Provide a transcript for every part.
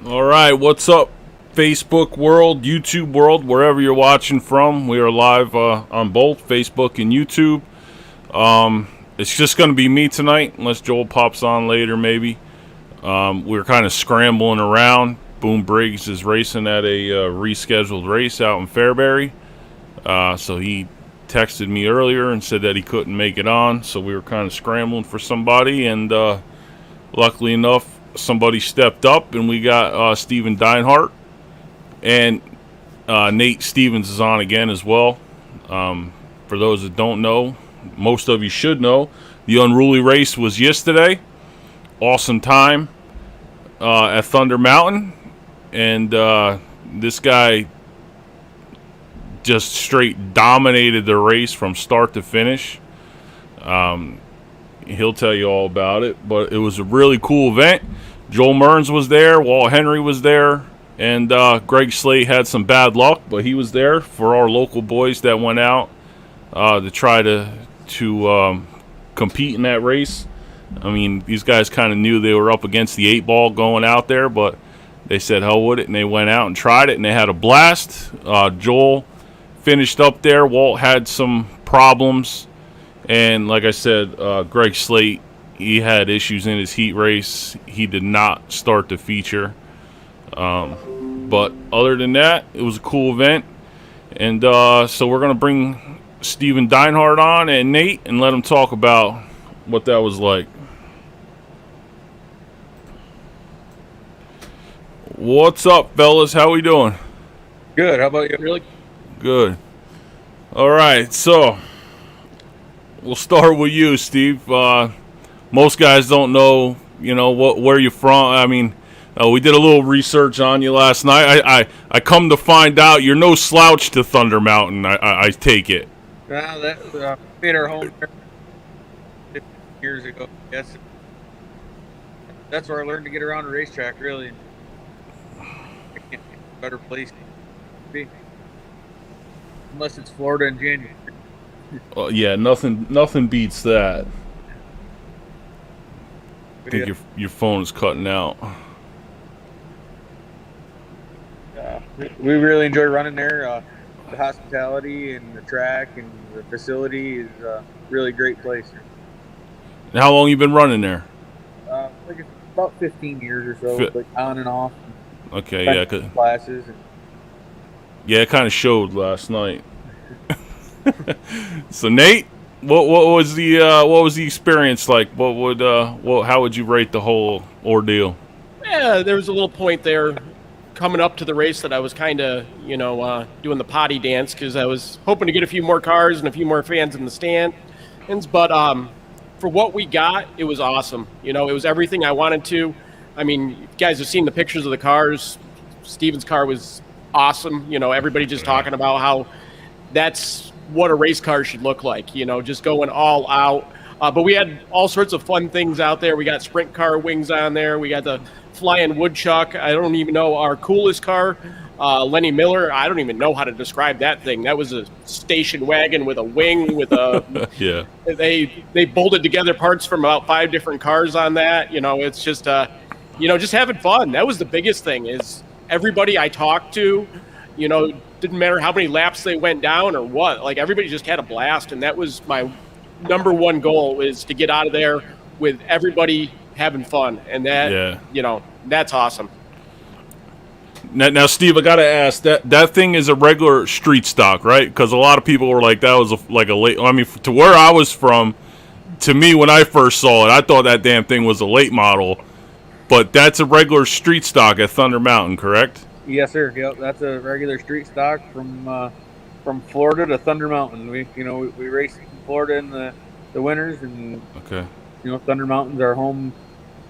All right, what's up, Facebook world, YouTube world, wherever you're watching from? We are live on both Facebook and YouTube. It's just going to be me tonight, unless Joel pops on later, maybe. We're kind of scrambling around. Boom Briggs is racing at a rescheduled race out in Fairbury. So he texted me earlier and said that he couldn't make it on. So we were kind of scrambling for somebody, and luckily enough, somebody stepped up, and we got Steven Deinhardt, and Nate Stevens is on again as well. For those that don't know, most of you should know, the Unruly race was yesterday. Awesome time at Thunder Mountain, and this guy just straight dominated the race from start to finish. He'll tell you all about it, but it was a really cool event. Joel Mearns was there, Walt Henry was there, and Greg Slate had some bad luck, but he was there for our local boys that went out to try to compete in that race. I mean, these guys kind of knew they were up against the 8-ball going out there, but they said hell with it, and they went out and tried it, and they had a blast. Joel finished up there. Walt had some problems, and like I said, Greg Slate, he had issues in his heat race. He did not start the feature. But other than that, it was a cool event. And so we're going to bring Steven Deinhardt on and Nate and let them talk about what that was like. What's up, fellas? How we doing? Good. How about you? Really? Good. All right, so we'll start with you, Steve. Most guys don't know, where you're from. I mean, we did a little research on you last night. I come to find out you're no slouch to Thunder Mountain. I take it. Well, that made our home there 50 years ago. Yes, that's where I learned to get around a racetrack. Really, I can't think of a better place to be, unless it's Florida in January. Yeah, nothing beats that. I think Yeah. your phone is cutting out. We really enjoy running there. The hospitality and the track and the facility is a really great place. And how long you been running there? Like it's about 15 years or so, like on and off. Okay, yeah, Classes. Yeah, it kind of showed last night. So Nate, what was the experience like? How would you rate the whole ordeal? Yeah, there was a little point there coming up to the race that I was kind of, doing the potty dance because I was hoping to get a few more cars and a few more fans in the stands. But for what we got, it was awesome. It was everything I wanted to. I mean, you guys have seen the pictures of the cars. Steven's car was awesome. Everybody just talking about how that's what a race car should look like, just going all out. But we had all sorts of fun things out there. We got sprint car wings on there. We got the flying woodchuck. I don't even know our coolest car, Lenny Miller. I don't even know how to describe that thing. That was a station wagon with a wing with a Yeah. They bolted together parts from about 5 different cars on that. It's just just having fun. That was the biggest thing. Is everybody I talked to, didn't matter how many laps they went down or what. Like everybody just had a blast, and that was my number one goal, is to get out of there with everybody having fun, and that that's awesome. Now, Steve, I gotta ask, that thing is a regular street stock, right? Because a lot of people were like, that was like a late. I mean, to where I was from, to me when I first saw it, I thought that damn thing was a late model. But that's a regular street stock at Thunder Mountain, correct? Yes, sir. Yep, that's a regular street stock from Florida to Thunder Mountain. We race in Florida in the winters, and okay. Thunder Mountain's our home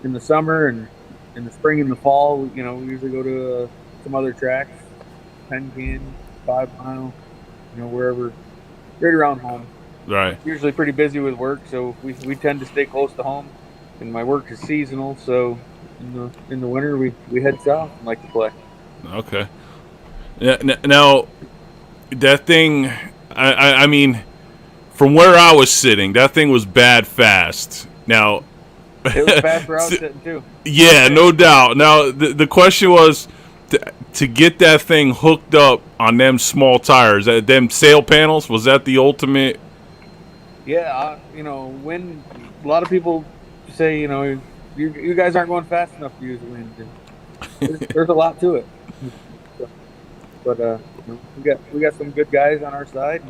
in the summer, and in the spring and the fall. We usually go to some other tracks, 10 can, 5 mile, wherever, right around home. Right. Usually pretty busy with work, so we tend to stay close to home. And my work is seasonal, so in the winter we head south and like to play. Okay. Now, that thing, I mean, from where I was sitting, that thing was bad fast. Now, It was fast route sitting too. Yeah, no doubt. Now the question was to get that thing hooked up on them small tires, them sail panels. Was that the ultimate? Yeah, when a lot of people say, you guys aren't going fast enough to use wind. And there's a lot to it. So, but we got some good guys on our side,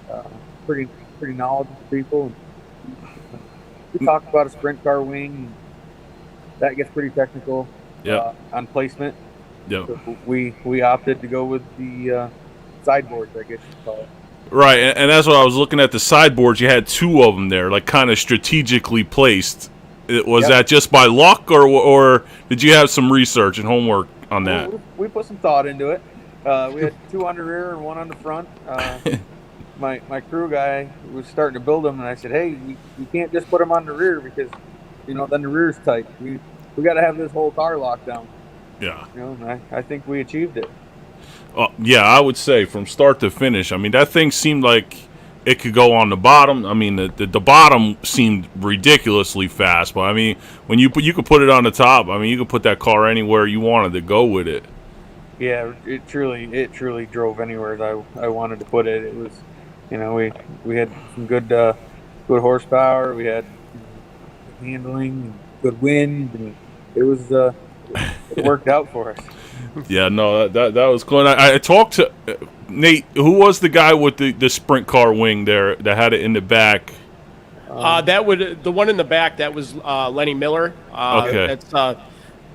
and pretty knowledgeable people. And we talked about a sprint car wing. And that gets pretty technical. Yeah. On placement. Yeah. So we opted to go with the sideboards, I guess you call it. Right, and that's what I was looking at. The sideboards, you had two of them there, like kind of strategically placed. Was that just by luck, or did you have some research and homework on that? We put some thought into it. We had two on the rear and one on the front. My crew guy was starting to build them, and I said, "Hey, you can't just put them on the rear because, then the rear's tight. We got to have this whole car locked down." Yeah. And I think we achieved it. Yeah, I would say from start to finish. I mean, that thing seemed like it could go on the bottom. I mean, the bottom seemed ridiculously fast, but I mean, when you could put it on the top. I mean, you could put that car anywhere you wanted to go with it. Yeah, it truly drove anywhere I wanted to put it. It was, we had some good horsepower. We had handling, good wind, and it worked out for us. Yeah, no, that was cool. And I talked to Nate. Who was the guy with the sprint car wing there that had it in the back? The one in the back. That was Lenny Miller. Okay. That's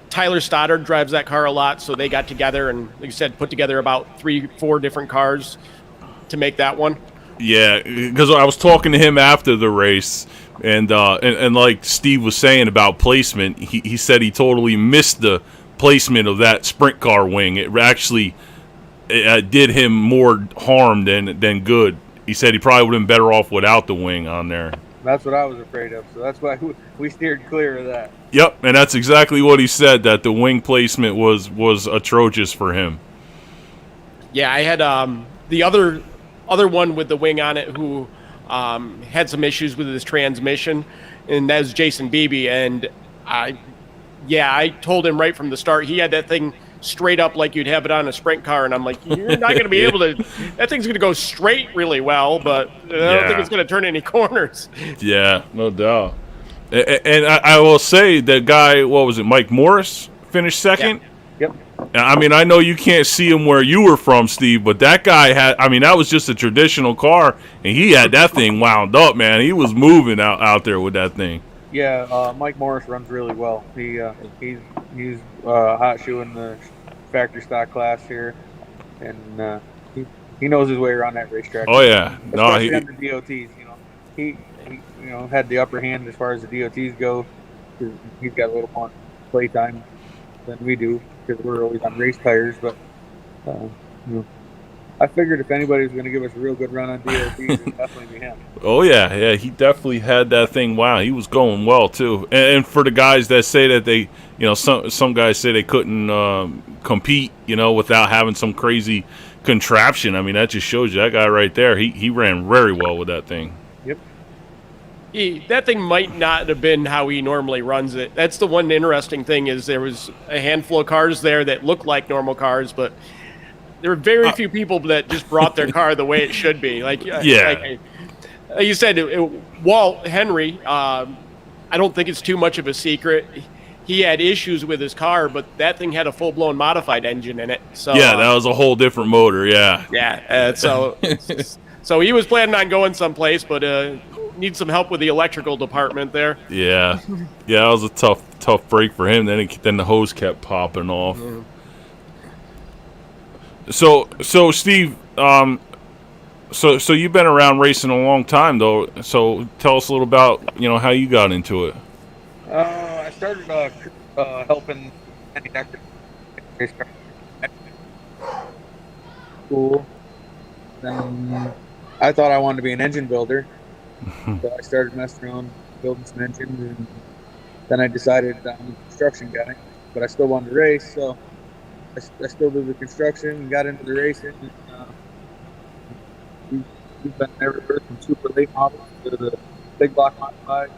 Tyler Stoddard drives that car a lot, so they got together and, like you said, put together about 3-4 different cars to make that one. Yeah, because I was talking to him after the race, and like Steve was saying about placement, he said he totally missed the placement of that sprint car wing. It actually did him more harm than good. He said he probably would have been better off without the wing on there. That's what I was afraid of, so that's why we steered clear of that. Yep, and that's exactly what he said, that the wing placement was atrocious for him. Yeah, I had the other one with the wing on it who had some issues with his transmission, and that was Jason Beebe. And I told him right from the start, he had that thing straight up like you'd have it on a sprint car, and I'm like, you're not going to be able to. That thing's going to go straight really well, but I don't think it's going to turn any corners. Yeah, no doubt. And I will say that guy, what was it, Mike Morris, finished second? Yeah. Yep. I mean, I know you can't see him where you were from, Steve, but that guy that was just a traditional car, and he had that thing wound up, man. He was moving out there with that thing. Yeah, Mike Morris runs really well. He's hot shoe in the factory stock class here, and he knows his way around that racetrack. Oh yeah, especially on the DOTs. He had the upper hand as far as the DOTs go. He's got a little more play time than we do because we're always on race tires. But I figured if anybody was going to give us a real good run on DOTs, it would definitely be him. Oh yeah, he definitely had that thing. Wow, he was going well too. And for the guys that say that they, some guys say they couldn't compete, without having some crazy contraption. I mean, that just shows you that guy right there. He ran very well with that thing. Yep. That thing might not have been how he normally runs it. That's the one interesting thing is there was a handful of cars there that looked like normal cars, but there were very few people that just brought their car the way it should be. Like you said, Walt Henry, I don't think it's too much of a secret. He had issues with his car, but that thing had a full-blown modified engine in it. So yeah, that was a whole different motor, yeah. Yeah, so he was planning on going someplace, but needs some help with the electrical department there. Yeah, that was a tough break for him. Then the hose kept popping off. Mm. So Steve, so you've been around racing a long time though. So tell us a little about how you got into it. I started helping manufacture school. Then I thought I wanted to be an engine builder. So I started messing around building some engines, and then I decided I'm a construction guy, but I still wanted to race, so I still did the construction and got into the racing. And, we've been everywhere from super late models to the big block modified,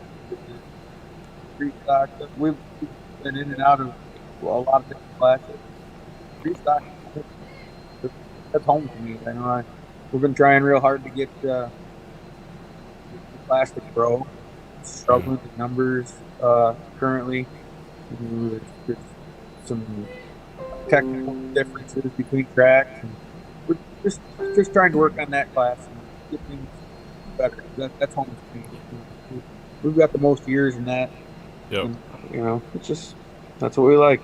street stock. We've been in and out of a lot of different classes. Street stock, that's home to me. We've been trying real hard to get the class to grow. Struggling with numbers currently. There's some technical differences between tracks, and we're just trying to work on that class and get things better. That's home to me. We've got the most years in that. Yep. And, that's what we like.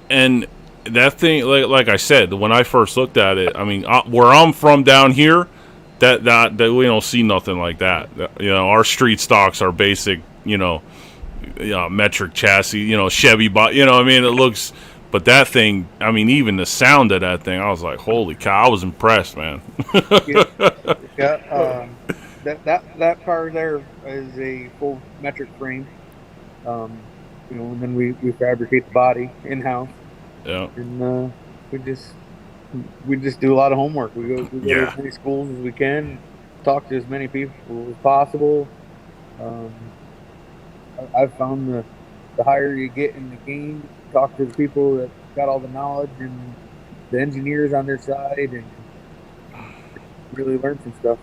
And that thing, like I said, when I first looked at it, I mean, where I'm from down here, that we don't see nothing like that. You know, our street stocks are basic, metric chassis, Chevy, I mean, it looks. But that thing, I mean, even the sound of that thing, I was like, holy cow, I was impressed, man. Yeah. That car there is a full metric frame. And then we fabricate the body in house. Yeah. And we just do a lot of homework. We go to as many schools as we can, talk to as many people as possible. I've found the higher you get in the game, talk to the people that got all the knowledge and the engineers on their side, and really learn some stuff.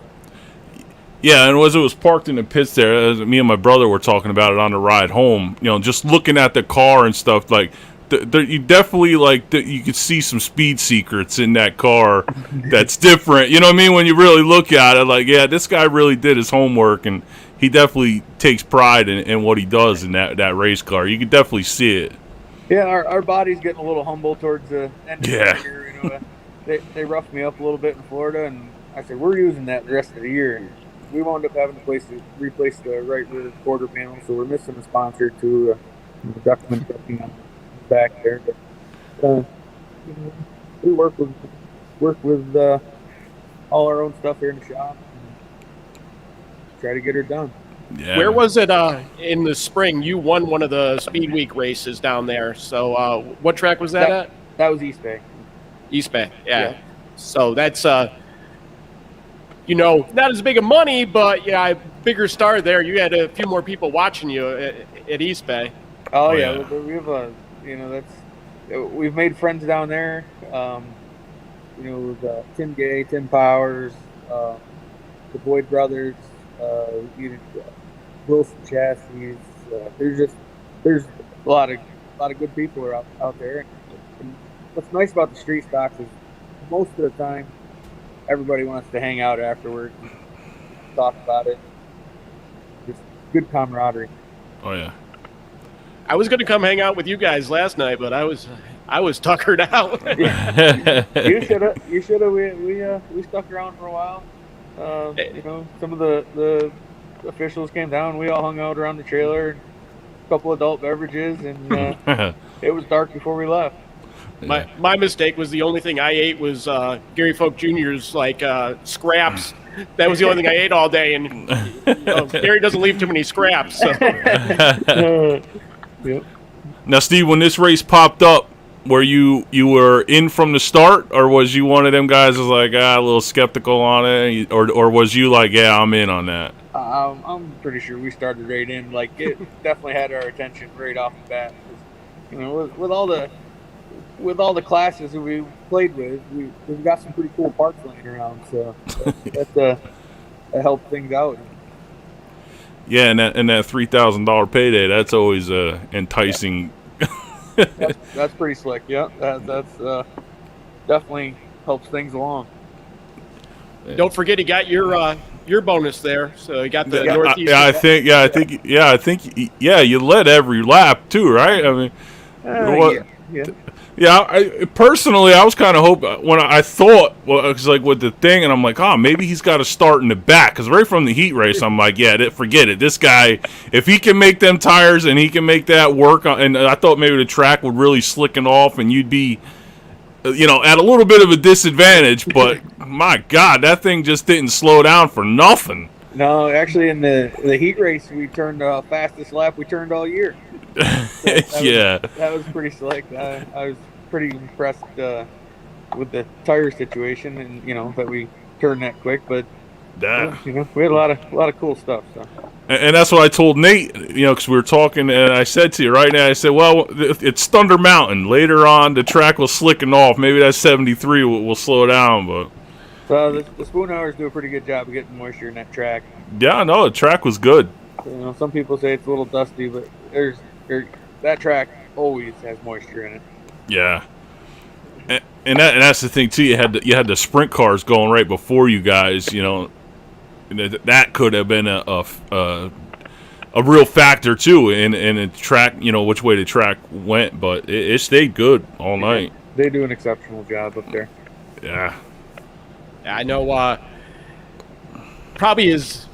Yeah, and as it was parked in the pits there, as me and my brother were talking about it on the ride home, just looking at the car and stuff, like, you definitely, you could see some speed secrets in that car that's different. You know what I mean? When you really look at it, like, yeah, this guy really did his homework, and he definitely takes pride in what he does in that race car. You can definitely see it. Yeah, our body's getting a little humble towards the end of the year. They roughed me up a little bit in Florida, and I said, we're using that the rest of the year. And we wound up having to replace the right rear quarter panel, so we're missing a sponsor to the Duckman trucking on the back there. But we work with all our own stuff here in the shop and try to get her done. Yeah. Where was it in the spring? You won one of the Speed Week races down there. So what track was that at? That was East Bay. East Bay, yeah. So that's, not as big of money, but, bigger star there. You had a few more people watching you at East Bay. Oh yeah. We have we've made friends down there. With Tim Gay, Tim Powers, the Boyd brothers, Wilson Chassis. There's a lot of good people are out there. And what's nice about the street stocks is most of the time everybody wants to hang out afterwards, and talk about it. Just good camaraderie. Oh yeah. I was going to come hang out with you guys last night, but I was tuckered out. You should have. We stuck around for a while. Some of the officials came down. We all hung out around the trailer, a couple adult beverages, and it was dark before we left. My mistake was the only thing I ate was Gary Folk Jr.'s scraps. That was the only thing I ate all day, and Gary doesn't leave too many scraps. So. Yep. Now, Steve, when this race popped up, were you were in from the start, or was you one of them guys who's like a little skeptical on it, or was you like, yeah, I'm in on that? I'm pretty sure we started right in. Like, it definitely had our attention right off the bat. With all the classes that we played with, we've got some pretty cool parts laying around, so that helped things out. Yeah, and that $3,000 payday, that's always enticing. That's pretty slick. Yeah, that's definitely helps things along. Don't forget, he got your bonus there. So he got the Northeast. I think you led every lap too, right? I mean, yeah. Yeah, personally, I was kind of hoping when I thought, well, it's like with the thing, and I'm like, maybe he's got to start in the back, because right from the heat race, I'm like, forget it. This guy, if he can make them tires and he can make that work, and I thought maybe the track would really slicken off, and you'd be, at a little bit of a disadvantage. But my God, that thing just didn't slow down for nothing. No, actually, in the heat race, we turned fastest lap we turned all year. That was pretty slick. I was pretty impressed with the tire situation, and that we turned that quick. But Yeah. You know, we had a lot of cool stuff. So. And that's what I told Nate, you know, because we were talking, and I said to you right now, I said, well, it's Thunder Mountain. Later on, the track was slicking off. Maybe that 73 will slow down, but... So the spoon hours do a pretty good job of getting moisture in that track. Yeah, no, the track was good. You know, some people say it's a little dusty, but that track always has moisture in it. Yeah. And that's the thing, too. You had the sprint cars going right before you guys, you know. That could have been a real factor too in the track, you know, which way the track went, but it stayed good all night. They do an exceptional job up there. Yeah. I know. Probably his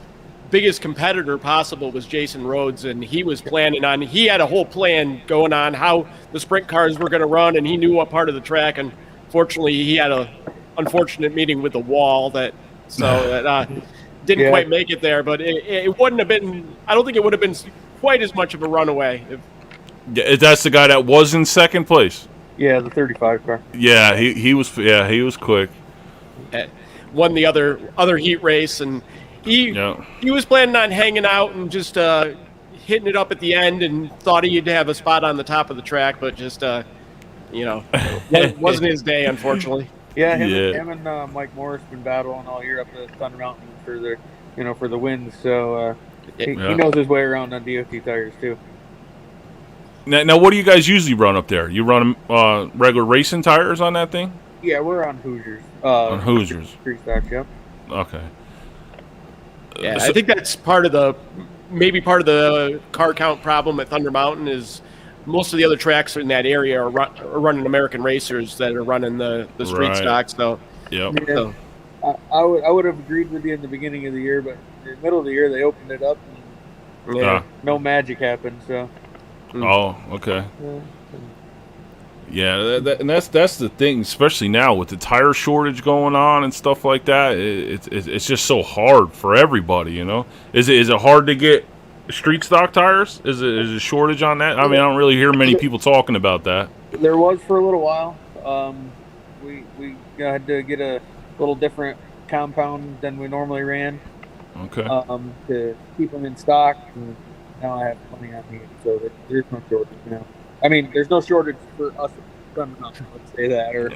biggest competitor possible was Jason Rhodes, and he was planning on. He had a whole plan going on how the sprint cars were going to run, and he knew what part of the track. And fortunately, he had a unfortunate meeting with the wall that didn't quite make it there, but it wouldn't have been. I don't think it would have been quite as much of a runaway. Yeah, that's the guy that was in second place. Yeah, the 35 car. Yeah, he was. Yeah, he was quick. Won the other heat race, and he was planning on hanging out and just hitting it up at the end, and thought he'd have a spot on the top of the track, but just wasn't his day, unfortunately. Yeah, him and Mike Morris been battling all year up at Thunder Mountain for the wins. So he knows his way around on DOT tires too. Now, what do you guys usually run up there? You run regular racing tires on that thing? Yeah, we're on Hoosiers. On Hoosiers. Free stocks, yep. Okay. Yeah, I think that's part of the car count problem at Thunder Mountain is most of the other tracks in that area are running American racers that are running the street stocks. So, yep. Yeah. So. I would have agreed with you in the beginning of the year, but in the middle of the year they opened it up and no magic happened. So. Oh, okay. Yeah, and that's the thing, especially now with the tire shortage going on and stuff like that. It's just so hard for everybody, you know. Is it hard to get street stock tires? Is it a shortage on that? I mean, I don't really hear many people talking about that. There was for a little while. We had to get a little different compound than we normally ran. Okay. To keep them in stock. And now I have plenty on me, so there's no shortage now. I mean, there's no shortage for us coming up, let's say that, or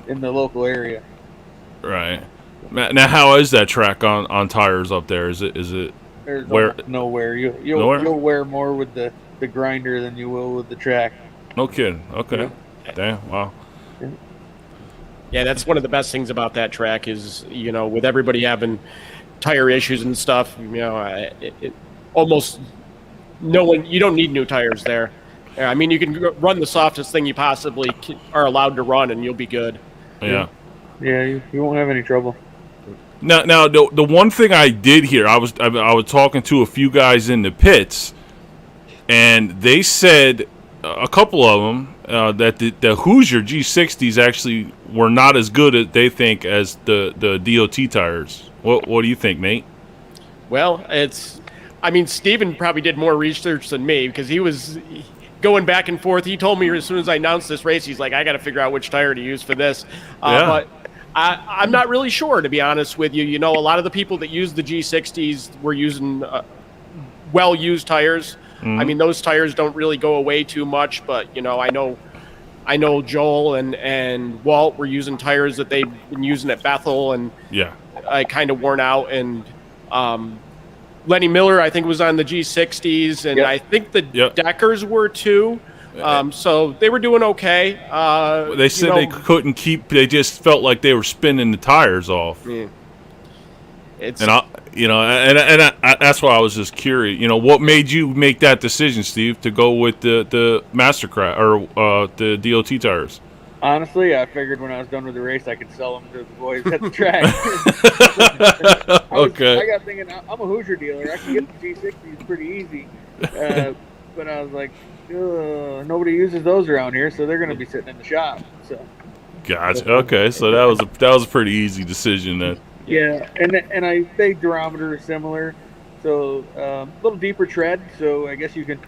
in the local area. Right. Now, how is that track on tires up there? Is it There's where nowhere. You'll wear more with the grinder than you will with the track. No kidding. Okay. Yeah. Damn. Wow. Yeah, that's one of the best things about that track is, you know, with everybody having tire issues and stuff, you know, almost no one. You don't need new tires there. I mean, you can run the softest thing you possibly are allowed to run, and you'll be good. Yeah. Yeah, you won't have any trouble. Now, the one thing I did hear, I was talking to a few guys in the pits, and they said, a couple of them, that the Hoosier G60s actually were not as good as they think as the DOT tires. What do you think, Nate? Well, I mean, Steven probably did more research than me because he was going back and forth. He told me as soon as I announced this race, he's like, I got to figure out which tire to use for this. But I'm not really sure, to be honest with you. You know, a lot of the people that use the G60s were using well-used tires. Mm-hmm. I mean, those tires don't really go away too much, but, you know, I know Joel and Walt were using tires that they've been using at Bethel, and I kind of worn out. And Lenny Miller, I think, was on the G60s, and I think the Deckers were too. So they were doing okay. They said they couldn't keep. They just felt like they were spinning the tires off. Yeah. That's why I was just curious. You know, what made you make that decision, Steve, to go with the Mastercraft or the DOT tires? Honestly, I figured when I was done with the race, I could sell them to the boys at the track. I got thinking, I'm a Hoosier dealer. I can get the G60s pretty easy. But I was like, nobody uses those around here, so they're going to be sitting in the shop. So. Gotcha. Okay, so that was a pretty easy decision then. Yeah, and I think durometer is similar, so a little deeper tread. So I guess you can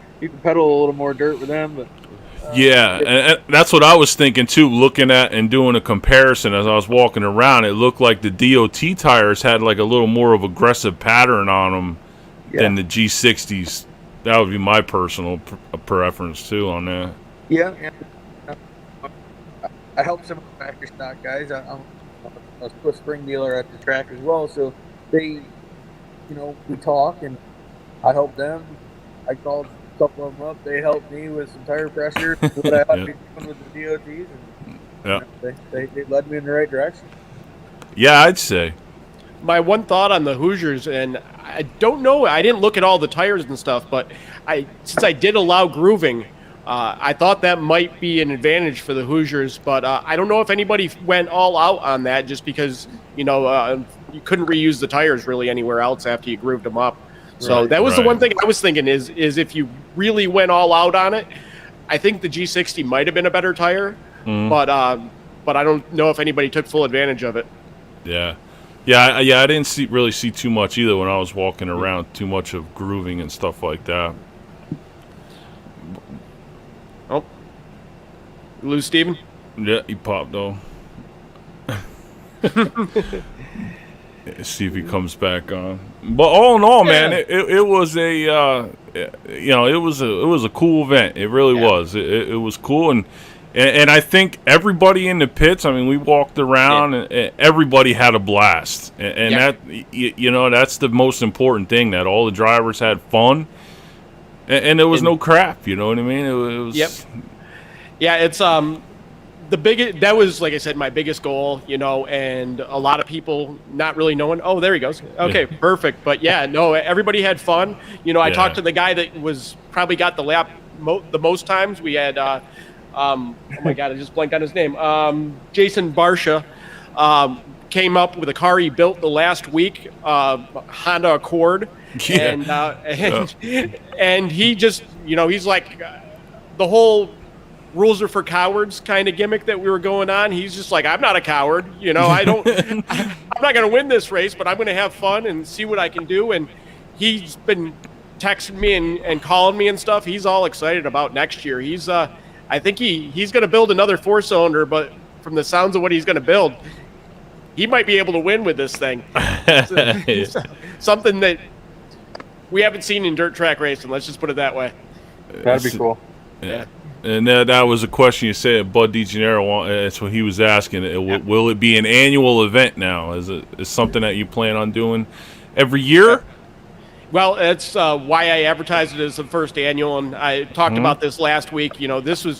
pedal a little more dirt with them, but Yeah, and that's what I was thinking too. Looking at and doing a comparison as I was walking around, it looked like the DOT tires had like a little more of aggressive pattern on them than the G60s. That would be my personal preference too on that. Yeah, and I help some of the factory stock guys. I'm a Swiss spring dealer at the track as well, so they, we talk and I help them. I called a couple of them up. They helped me with some tire pressure, what I ought to be doing with the DOTs, and they led me in the right direction. Yeah, I'd say. My one thought on the Hoosiers, and I don't know, I didn't look at all the tires and stuff, but since I did allow grooving, I thought that might be an advantage for the Hoosiers, but I don't know if anybody went all out on that just because, you couldn't reuse the tires really anywhere else after you grooved them up. So that was the one thing I was thinking is if you really went all out on it, I think the G60 might have been a better tire, but I don't know if anybody took full advantage of it. Yeah. I didn't really see too much either when I was walking around, too much of grooving and stuff like that. Oh, you lose Steven? Yeah, he popped though. See if he comes back on. But all in all, man, it was a it was a cool event. It really was. It was cool, and I think everybody in the pits. I mean, we walked around, and everybody had a blast, and that that's the most important thing. That all the drivers had fun, and there was no crap. You know what I mean? It was. Yep. Yeah, it's that was, like I said, my biggest goal, and a lot of people not really knowing. Oh, there he goes. Okay, perfect. But everybody had fun. I talked to the guy that probably got the lap the most times. We had, oh my God, I just blanked on his name. Jason Barsha came up with a car he built the last week, Honda Accord. Yeah. And he just, he's like the whole rules are for cowards kind of gimmick that we were going on. He's just like, I'm not a coward. I'm not going to win this race, but I'm going to have fun and see what I can do. And he's been texting me and calling me and stuff. He's all excited about next year. He's, I think he's going to build another 4-cylinder, but from the sounds of what he's going to build, he might be able to win with this thing. Something that we haven't seen in dirt track racing. Let's just put it that way. That'd be cool. Yeah. And that was a question you said. Bud DeGennaro, that's what he was asking. Will it be an annual event now? Is something that you plan on doing every year? Well, that's why I advertised it as the first annual, and I talked about this last week. This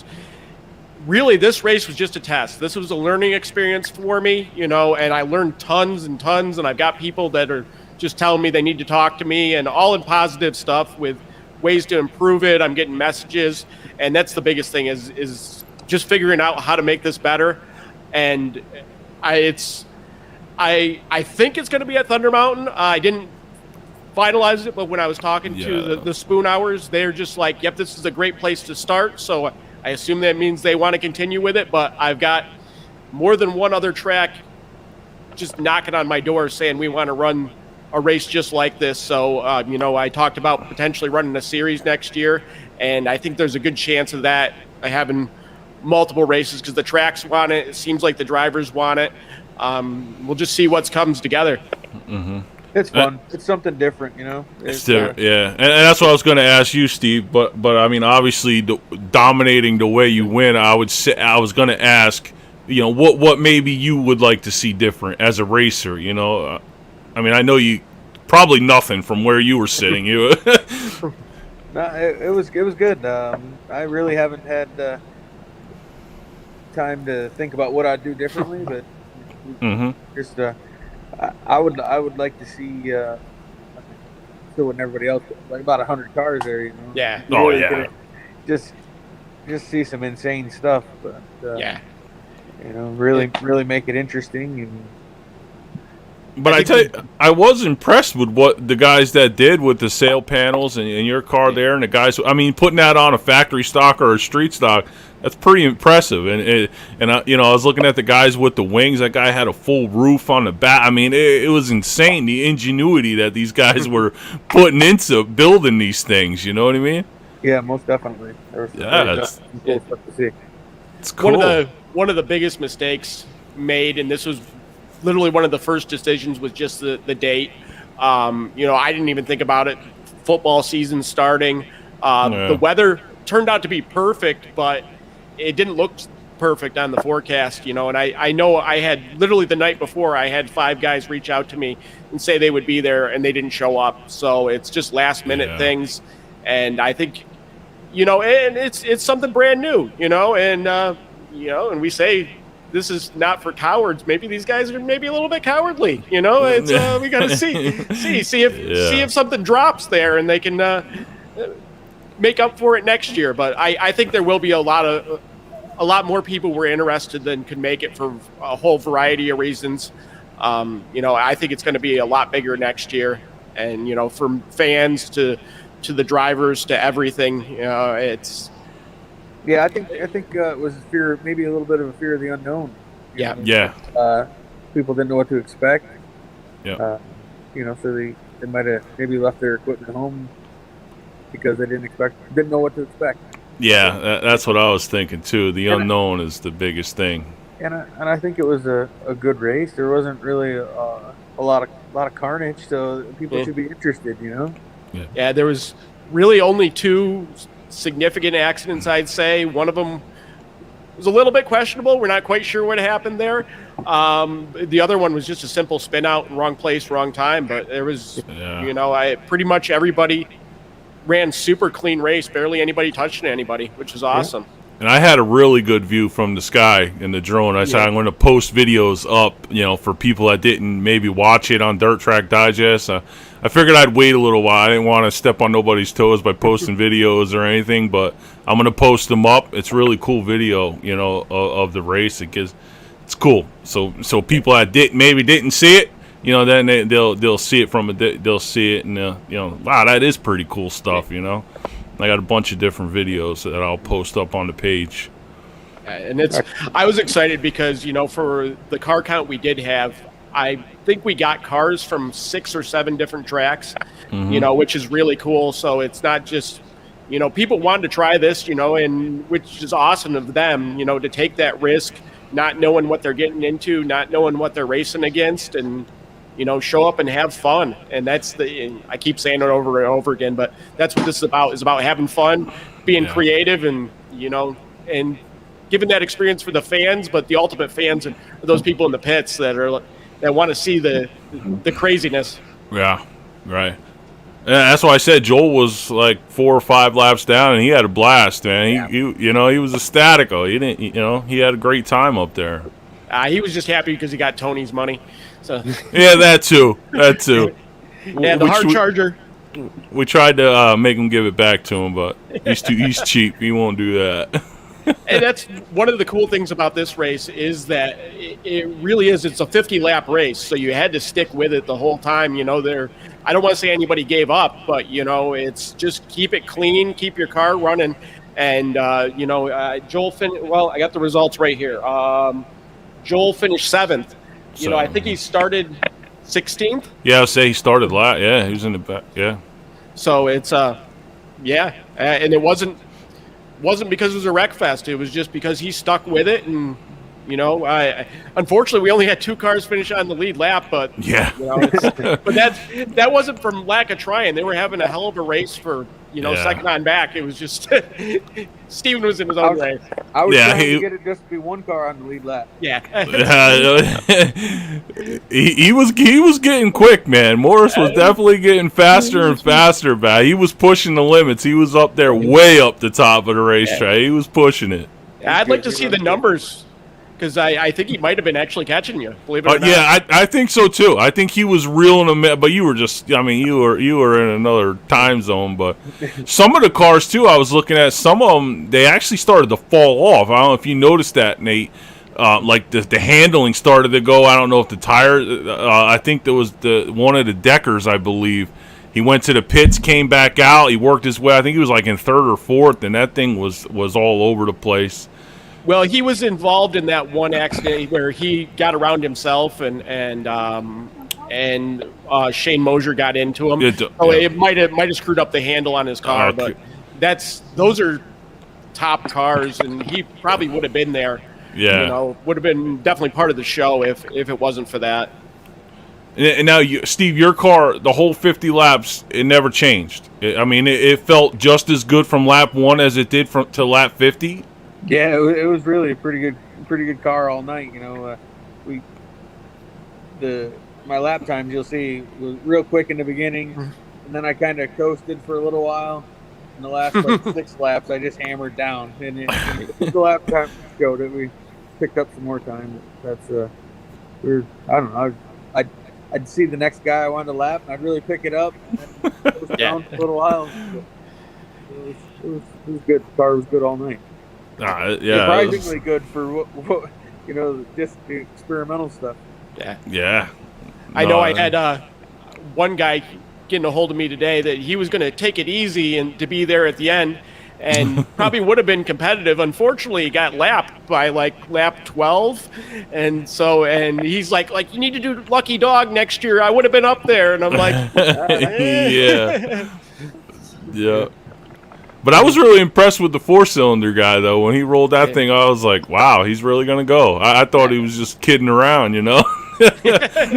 race was just a test. This was a learning experience for me, and I learned tons and tons, and I've got people that are just telling me they need to talk to me, and all in positive stuff with ways to improve it. I'm getting messages, and that's the biggest thing is just figuring out how to make this better. And I think it's going to be at Thunder Mountain. I didn't finalize it, but when I was talking to the Spoon Hours, they're just like, yep, this is a great place to start. So I assume that means they want to continue with it, but I've got more than one other track just knocking on my door saying we want to run a race just like this. So, I talked about potentially running a series next year, and I think there's a good chance of that having multiple races because the tracks want it. It seems like the drivers want it. We'll just see what comes together. Mm-hmm. It's fun. It's something different, It's different, yeah. And that's what I was going to ask you, Steve. But I mean, obviously, dominating the way you win, I was going to ask, what maybe you would like to see different as a racer, I mean, I know you probably nothing from where you were sitting. No, it was good. I really haven't had time to think about what I'd do differently, but just I would like to see still with everybody else like about 100 cars there. Yeah. Oh yeah. Just see some insane stuff, but really make it interesting and. But I tell you, I was impressed with what the guys that did with the sail panels and your car there, and the guys. I mean, putting that on a factory stock or a street stock, that's pretty impressive. And I was looking at the guys with the wings. That guy had a full roof on the back. I mean, it was insane the ingenuity that these guys were putting into building these things. You know what I mean? Yeah, most definitely. There was Yeah, some cool stuff to see. it's cool. One of the biggest mistakes made, and this was literally one of the first decisions, was just the date. I didn't even think about it. Football season starting. The weather turned out to be perfect, but it didn't look perfect on the forecast, and I know I had literally the night before, I had 5 guys reach out to me and say they would be there, and they didn't show up. So it's just last minute things. And I think, and it's something brand new, and we say this is not for cowards. Maybe these guys are maybe a little bit cowardly, it's we got to see if something drops there and they can make up for it next year. But I think there will be a lot more people were interested than could make it for a whole variety of reasons. I think it's going to be a lot bigger next year, and from fans to the drivers to everything, it's. Yeah, I think it was fear, maybe a little bit of a fear of the unknown. People didn't know what to expect. Yeah. So they might have maybe left their equipment home because they didn't know what to expect. Yeah, that's what I was thinking too. The unknown is the biggest thing. And I think it was a good race. There wasn't really a lot of carnage, so people should be interested. Yeah, there was really only 2 significant accidents, I'd say. One of them was a little bit questionable. We're not quite sure what happened there. The other one was just a simple spin out, wrong place, wrong time. But there was, pretty much everybody ran super clean race. Barely anybody touched anybody, which was awesome. Yeah. And I had a really good view from the sky in the drone. I said I'm going to post videos up, for people that didn't maybe watch it on Dirt Track Digest. I figured I'd wait a little while. I didn't want to step on nobody's toes by posting videos or anything, but I'm going to post them up. It's really cool video, of the race. It's cool. So people that didn't see it, then they'll see it they'll see it and wow, that is pretty cool stuff, I got a bunch of different videos that I'll post up on the page. And I was excited because, for the car count we did have, I think we got cars from 6 or 7 different tracks, which is really cool. So it's not just, people wanted to try this, and which is awesome of them, to take that risk, not knowing what they're getting into, not knowing what they're racing against, and show up and have fun. And I keep saying it over and over again, but that's what this is about having fun, being creative, and, and giving that experience for the fans, but the ultimate fans and those people in the pits that want to see the craziness. Yeah, right. Yeah, that's why I said Joel was like 4 or 5 laps down, and he had a blast, man. He was ecstatic. He didn't, he had a great time up there. He was just happy because he got Tony's money. So. Yeah, that too. And the hard charger. We tried to make him give it back to him, but he's cheap. He won't do that. And that's one of the cool things about this race is that it really is. It's a 50-lap race, so you had to stick with it the whole time. I don't want to say anybody gave up, but it's just keep it clean, keep your car running, and Joel well, I got the results right here. Joel finished 7th. I think he started 16th. Yeah, I'll say he started last. Yeah, he was in the back. Yeah. So it's and it wasn't because it was a wreck fest. It was just because he stuck with it, and unfortunately we only had 2 cars finish on the lead lap. But but that wasn't from lack of trying. They were having a hell of a race for second on back. It was just Steven was in his own race. I was trying to get it just to be 1 car on the lead lap. Yeah. he was getting quick, man. Morris was definitely getting faster and faster back. He was pushing the limits. He was up there way up the top of the racetrack. He was pushing it. I'd like to see the numbers, because I think he might have been actually catching you, believe it or not. Yeah, I think so too. I think he was reeling them in, but you were just, you were in another time zone. But some of the cars too, I was looking at, some of them, they actually started to fall off. I don't know if you noticed that, Nate. Like the handling started to go. I don't know if the tire, I think there was one of the Deckers, I believe. He went to the pits, came back out. He worked his way. I think he was like in 3rd or 4th, and that thing was all over the place. Well, he was involved in that one accident where he got around himself, and Shane Mosier got into him. It might have screwed up the handle on his car, but those are top cars, and he probably would have been there. Yeah. You know, would have been definitely part of the show if it wasn't for that. And now, Steve, your car, the whole 50 laps, it never changed. It felt just as good from lap 1 as it did to lap 50. Yeah, it was really a pretty good car all night. You know, my lap times, you'll see, was real quick in the beginning, and then I kind of coasted for a little while. In the last 6 laps, I just hammered down, and the lap time showed it. We picked up some more time. That's I don't know. I'd see the next guy I wanted to lap, and I'd really pick it up, and coast down for a little while. It was good. The car was good all night. Surprisingly good for what just the experimental stuff. Yeah. I know I had one guy getting a hold of me today that he was going to take it easy and to be there at the end, and probably would have been competitive. Unfortunately, he got lapped by lap 12, and he's like you need to do Lucky Dog next year. I would have been up there, and I'm like, yeah. But I was really impressed with the 4-cylinder guy, though. When he rolled that thing, I was like, wow, he's really going to go. I thought he was just kidding around, I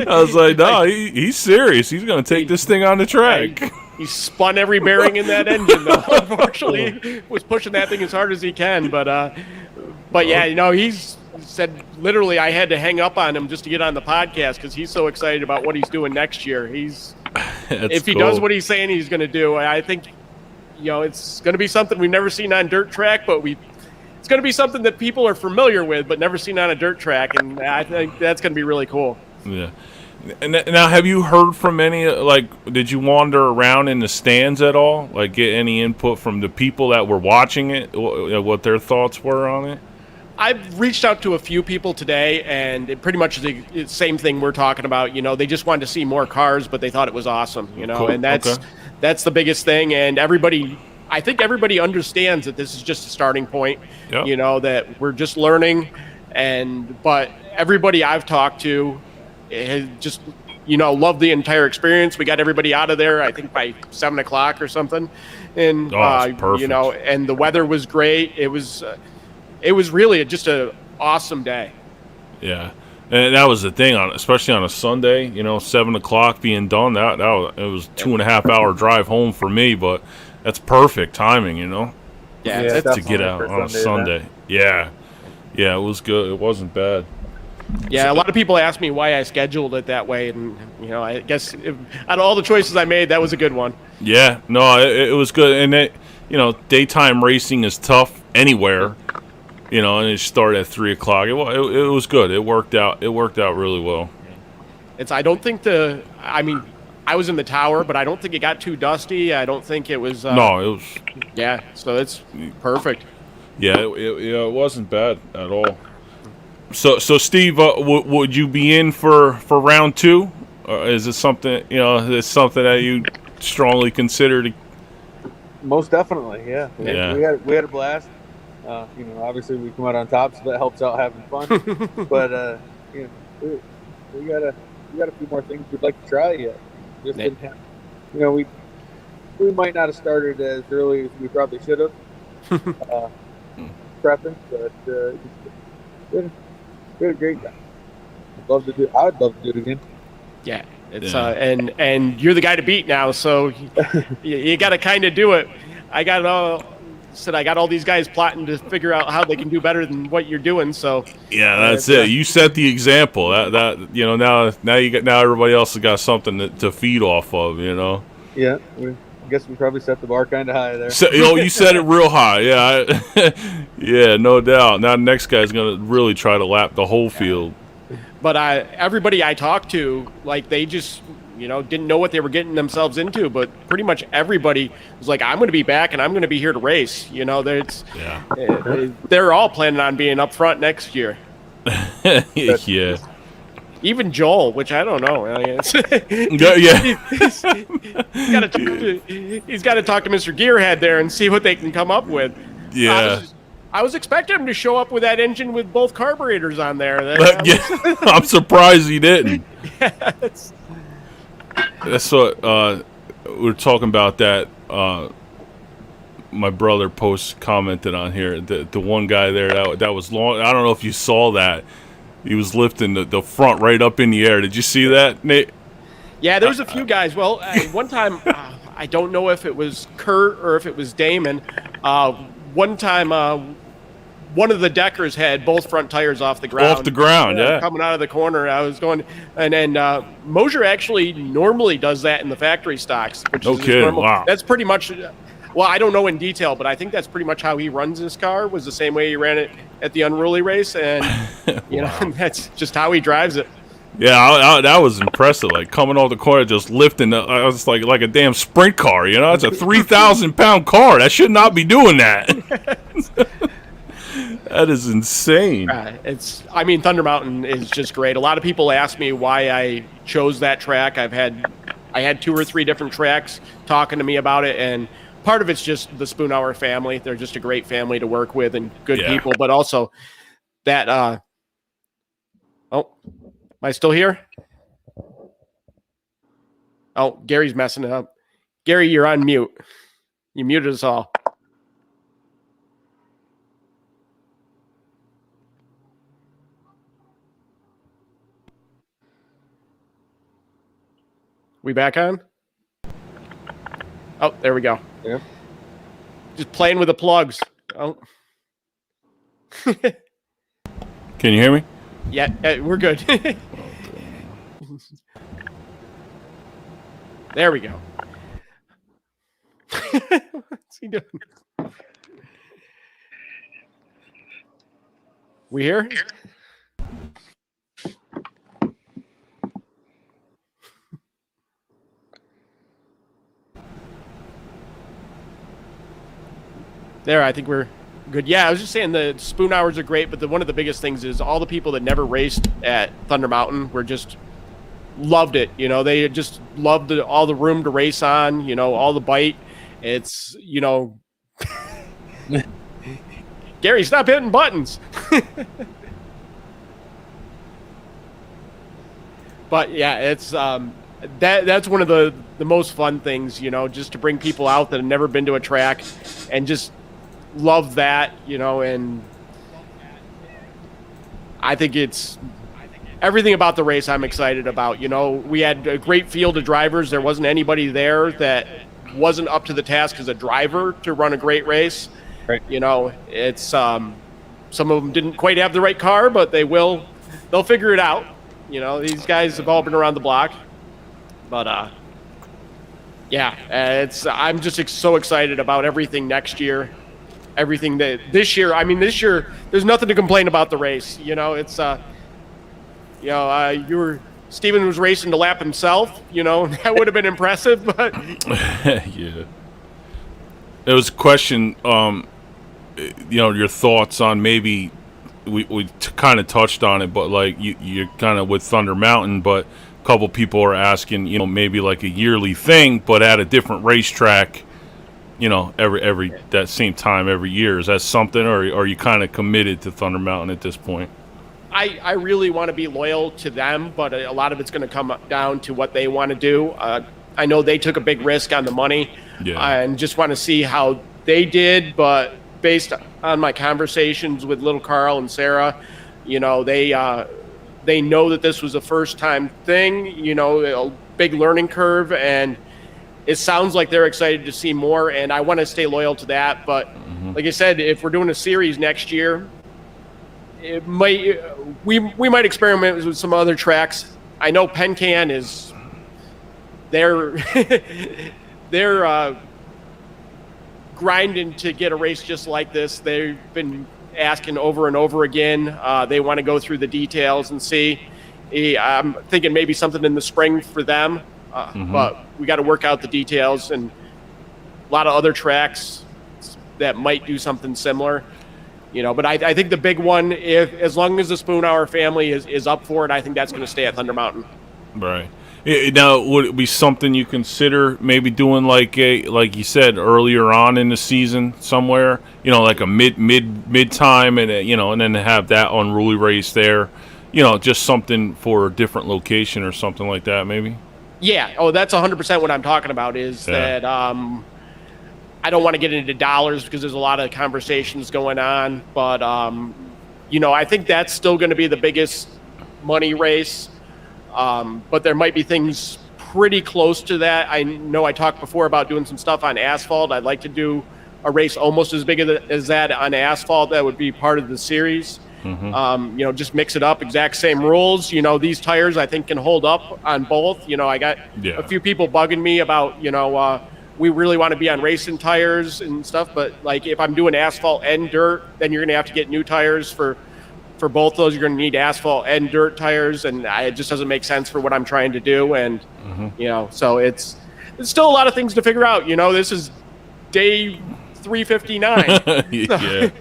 was like, no, he's serious. He's going to take this thing on the track. He spun every bearing in that engine, though. Unfortunately, was pushing that thing as hard as he can. But yeah, he's said literally I had to hang up on him just to get on the podcast because he's so excited about what he's doing next year. If he does what he's saying he's going to do, I think it's going to be something we've never seen on dirt track, but it's going to be something that people are familiar with but never seen on a dirt track, and I think that's going to be really cool. Yeah. And now, have you heard from any, did you wander around in the stands at all? Get any input from the people that were watching it, what their thoughts were on it? I've reached out to a few people today, and it pretty much is the same thing we're talking about. They just wanted to see more cars, but they thought it was awesome, Cool. And that's the biggest thing. And I think everybody understands that this is just a starting point, yep. That we're just learning. But everybody I've talked to has just, loved the entire experience. We got everybody out of there, I think, by 7 o'clock or something. And, perfect. And the weather was great. It was really just an awesome day. Yeah. And that was the thing, especially on a Sunday, 7 o'clock being done. It was 2.5 hour drive home for me, but that's perfect timing, Yeah, to get out on a Sunday. Yeah, it was good. It wasn't bad. Yeah, a lot of people ask me why I scheduled it that way, and I guess out of all the choices I made, that was a good one. Yeah, no, it was good, and daytime racing is tough anywhere. And it started at 3 o'clock. It was good. It worked out. It worked out really well. I don't think I was in the tower, but I don't think it got too dusty. I don't think it was. No, it was. Yeah, so it's perfect. Yeah, it wasn't bad at all. So Steve, would you be in for round 2? Or is it something Is something that you strongly consider? Most definitely, yeah. Yeah. We had a blast. Obviously we come out on top, so that helps out having fun. But we got a few more things we'd like to try yet. Just didn't have, we might not have started as early as we probably should have. Prepping, but we had a great time. I'd love to do it again. Yeah, it's and you're the guy to beat now, so you got to kind of do it. I got all these guys plotting to figure out how they can do better than what you're doing. So yeah, that's it. You set the example. Now everybody else has got something to feed off of. Yeah, I guess we probably set the bar kind of high there. So, you set it real high. Yeah, yeah, no doubt. Now the next guy's gonna really try to lap the whole field. But everybody I talked to, they just didn't know what they were getting themselves into, but pretty much everybody was like, I'm going to be back and I'm going to be here to race. They're all planning on being up front next year. Yeah. Even Joel, which I don't know. Yeah. He's got to talk to Mr. Gearhead there and see what they can come up with. Yeah. I was expecting him to show up with that engine with both carburetors on there. I'm surprised he didn't. That's what we were talking about that my brother commented on here. The one guy there that was long. I don't know if you saw that. He was lifting the front right up in the air. Did you see that, Nate? Yeah, there was a few guys. Well, one time, I don't know if it was Kurt or if it was Damon. One time, one of the Deckers had both front tires off the ground. Off the ground, yeah. Coming out of the corner, I was going, and then Mosier actually normally does that in the factory stocks, which no is kidding. normal. Wow. That's pretty much. Well, I don't know in detail, but I think that's pretty much how he runs his car. Was the same way he ran it at the Unruly race, and you know, that's just how he drives it. Yeah, that was impressive. Like coming off the corner, just lifting. I was like a damn sprint car. You know, it's a 3,000-pound car. That should not be doing that. That is insane. I mean, Thunder Mountain is just great. A lot of people ask me why I chose that track. I had 2 or 3 different tracks talking to me about it, and part of it's just the Spoonhour family. They're just a great family to work with and good people, but also that. Oh, am I still here? Oh, Gary's messing it up. Gary, you're on mute. You muted us all. We back on? Oh, there we go. Yeah. Just playing with the plugs. Oh. Can you hear me? Yeah, we're good. There we go. What's he doing? We here? There, I think we're good. Yeah, I was just saying the spoon hours are great, but one of the biggest things is all the people that never raced at Thunder Mountain were just loved it. You know, they just loved all the room to race on, you know, all the bite. It's, you know, Gary, stop hitting buttons. But yeah, it's that's one of the most fun things, you know, just to bring people out that have never been to a track and just love that, you know, and I think it's everything about the race I'm excited about. You know, we had a great field of drivers. There wasn't anybody there that wasn't up to the task as a driver to run a great race. Right. You know, it's some of them didn't quite have the right car, but they'll figure it out. You know, these guys have all been around the block. But yeah, I'm just so excited about everything next year. Everything that this year, there's nothing to complain about the race. You know, it's Steven was racing to lap himself, you know, that would have been impressive, but yeah. There was a question, you know, your thoughts on maybe we kind of touched on it, but like you're kind of with Thunder Mountain, but a couple people are asking, you know, maybe like a yearly thing, but at a different racetrack, you know, every that same time every year. Is that something, or are you kind of committed to Thunder Mountain at this point? I really want to be loyal to them, but a lot of it's going to come down to what they want to do. I know they took a big risk on the money, and just want to see how they did. But based on my conversations with little Carl and Sarah, you know, they know that this was a first-time thing, you know, a big learning curve, and it sounds like they're excited to see more, and I want to stay loyal to that. But like I said, if we're doing a series next year, we might experiment with some other tracks. I know Pencan is they're grinding to get a race just like this. They've been asking over and over again. They want to go through the details and see. I'm thinking maybe something in the spring for them, but we got to work out the details, and a lot of other tracks that might do something similar. You know, but I think the big one, as long as the Spoonhour family is up for it, I think that's going to stay at Thunder Mountain. Right. Now, would it be something you consider maybe doing like you said earlier on in the season somewhere? You know, like a mid time, and you know, and then have that unruly race there. You know, just something for a different location or something like that, maybe. Yeah. Oh, that's 100% what I'm talking about. Is that I don't want to get into dollars because there's a lot of conversations going on, but I think that's still going to be the biggest money race. But there might be things pretty close to that. I know I talked before about doing some stuff on asphalt. I'd like to do a race almost as big as that on asphalt. That would be part of the series. Just mix it up, exact same rules. These tires I think can hold up on both. I got a few people bugging me about, we really want to be on racing tires and stuff, but like if I'm doing asphalt and dirt, then you're going to have to get new tires for both those. You're going to need asphalt and dirt tires, and it just doesn't make sense for what I'm trying to do. And so it's still a lot of things to figure out. This is day 359.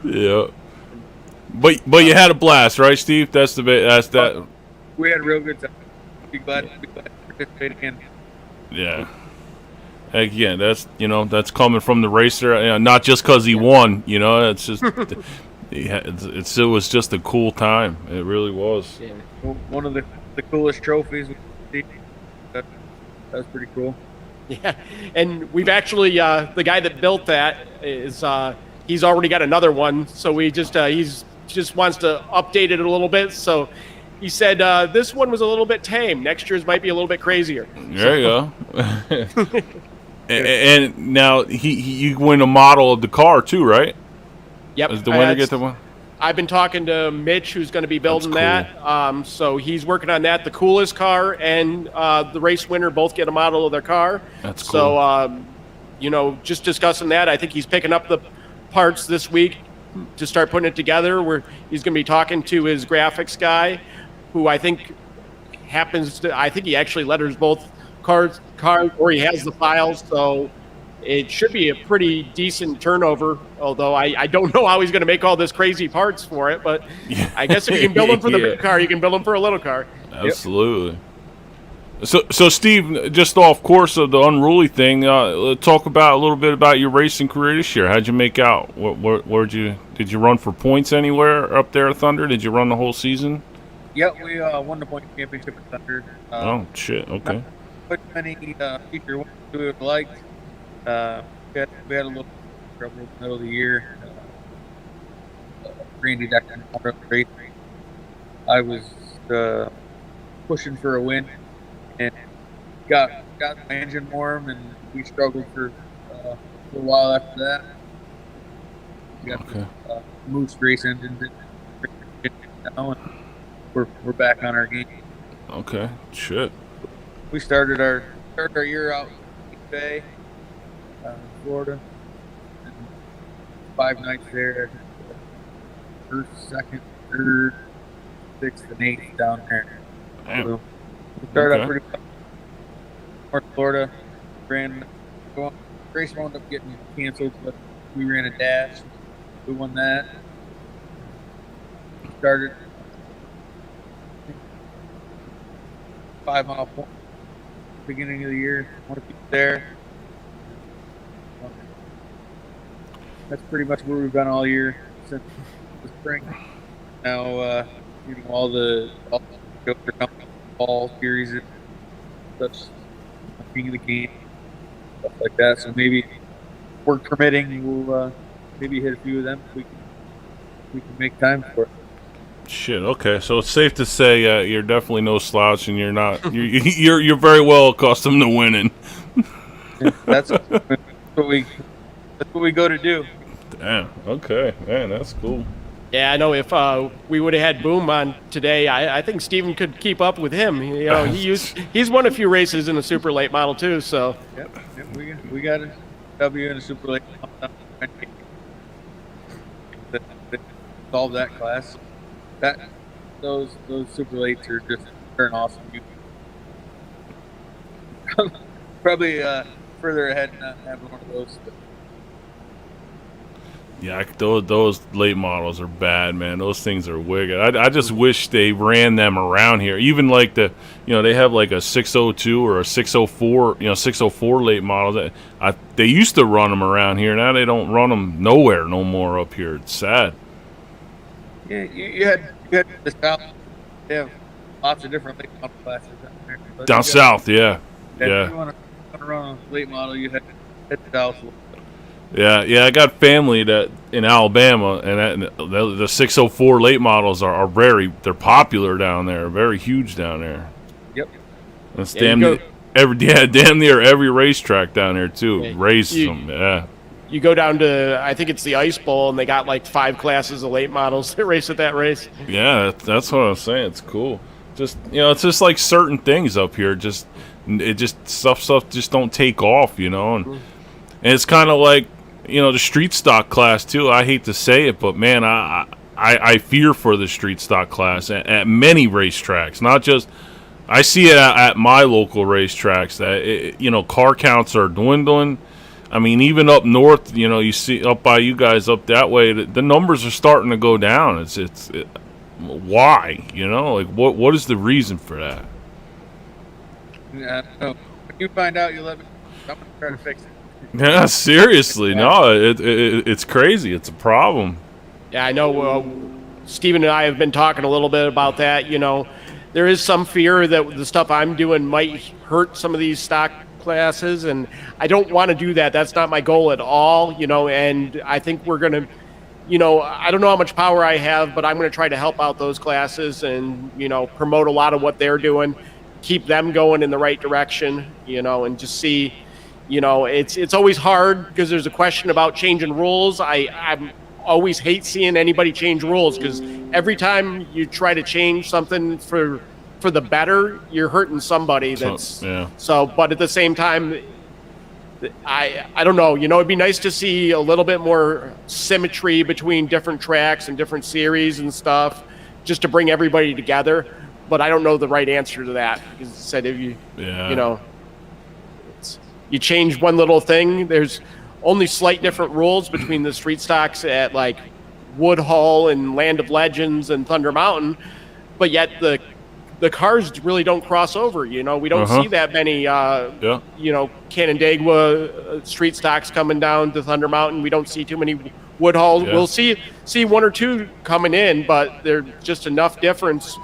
Yeah. But you had a blast, right, Steve? That's that. We had a real good time. Be glad to participate again. Yeah. Again, that's coming from the racer, not just because he won. It's just it was just a cool time. It really was. Yeah. One of the coolest trophies. That was pretty cool. Yeah, and we've actually the guy that built that is he's already got another one. So we just he's just wants to update it a little bit. So he said this one was a little bit tame. Next year's might be a little bit crazier. There you go. And now you win a model of the car too, right? Yep. Is the winner get the one? I've been talking to Mitch, who's going to be building that. So he's working on that. The coolest car and the race winner both get a model of their car. That's cool. So, just discussing that. I think he's picking up the parts this week to start putting it together. Where he's going to be talking to his graphics guy, who I think I think he actually letters both cars, or he has the files. So it should be a pretty decent turnover, although I don't know how he's going to make all this crazy parts for it. But I guess if you can build them for the big car, you can build them for a little car. Absolutely. Yep. So Steve, just off course of the unruly thing, talk about a little bit about your racing career this year. How'd you make out? Did you run for points anywhere up there at Thunder? Did you run the whole season? Yep, we won the point championship at Thunder. Oh shit! Okay. Not many feature wins we would have liked. We had a little trouble in the middle of the year. Randy Decker race. I was pushing for a win and got my engine warm, and we struggled for a little while after that. We got Moose race engines now, and we're back on our game. Okay, shit. We started our year out in Bay, Florida, and 5 nights there. First, second, third, sixth, and eighth down there. So we started out pretty well. North Florida, race wound up getting canceled, but we ran a dash. We won that. Started 5-mile point beginning of the year. Want to keep there. That's pretty much where we've been all year since the spring. Now, all the fall series, such king of the game, stuff like that. So maybe, work permitting, we'll maybe hit a few of them. We can make time for it. Shit. Okay, so it's safe to say you're definitely no slouch, and you're not. You're very well accustomed to winning. That's what we go to do. Damn. Okay, man, that's cool. Yeah, I know. If we would have had Boom on today, I think Steven could keep up with him. He's won a few races in the super late model too. So yep, we got a W in the super late model. Solve that class. Those super lates are just turn awesome. Probably further ahead not having one of those. Yeah, those late models are bad, man. Those things are wicked. I just wish they ran them around here. Even like they have like a 602 or a 604, 604 late models. They used to run them around here. Now they don't run them nowhere no more up here. It's sad. Yeah, you had the south. They have lots of different late model classes down there. Down south, yeah. If you want to run a late model, you had hit the Dallas. Yeah. I got family that in Alabama, and the 604 late models are they're popular down there, very huge down there. Yep. That's damn near every racetrack down there too. Yeah, Races them, yeah. You go down to, I think it's the Ice Bowl, and they got like 5 classes of late models that race at that race. Yeah, that's what I'm saying. It's cool. Just it's just like certain things up here. Stuff just don't take off, and it's kind of like the street stock class too. I hate to say it, but man, I fear for the street stock class at many racetracks. Not just I see it at my local racetracks that car counts are dwindling. I mean, even up north, you see up by you guys up that way, the numbers are starting to go down. Why? Like what is the reason for that? Yeah, when you find out, you let me. I'm gonna try to fix it. Yeah, seriously, no, it's crazy. It's a problem. Yeah, I know. Steven and I have been talking a little bit about that. There is some fear that the stuff I'm doing might hurt some of these stock classes, and I don't want to do that. That's not my goal at all, and I think we're going to, I don't know how much power I have, but I'm going to try to help out those classes and, promote a lot of what they're doing, keep them going in the right direction, and just see, it's always hard because there's a question about changing rules. I'm always hate seeing anybody change rules because every time you try to change something for the better, you're hurting somebody. But at the same time, I don't know. It'd be nice to see a little bit more symmetry between different tracks and different series and stuff, just to bring everybody together. But I don't know the right answer to that because it said if you you change one little thing, there's only slight different rules between the street stocks at like Woodhull and Land of Legends and Thunder Mountain, but yet the cars really don't cross over. We don't see that many, Canandaigua street stocks coming down to Thunder Mountain. We don't see too many Woodhulls. Yeah. We'll see one or two coming in, but they're just enough difference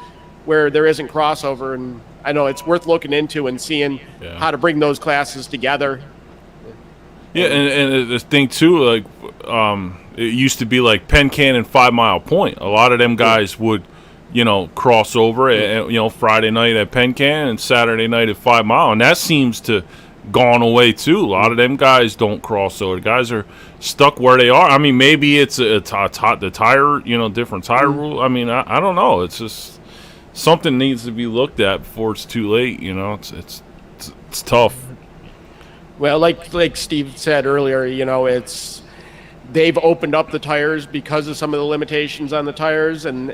where there isn't crossover. And I know it's worth looking into and seeing how to bring those classes together. Yeah, and the thing too, like it used to be like Penn Can 5 Mile Point. A lot of them guys would cross over at, Friday night at Penn Can and Saturday night at 5 Mile. And that seems to gone away too. A lot of them guys don't cross over. The guys are stuck where they are. I mean, maybe it's the tire, different tire rule. I mean, I don't know. It's just something needs to be looked at before it's too late. It's tough. Well, like Steve said earlier, they've opened up the tires because of some of the limitations on the tires, and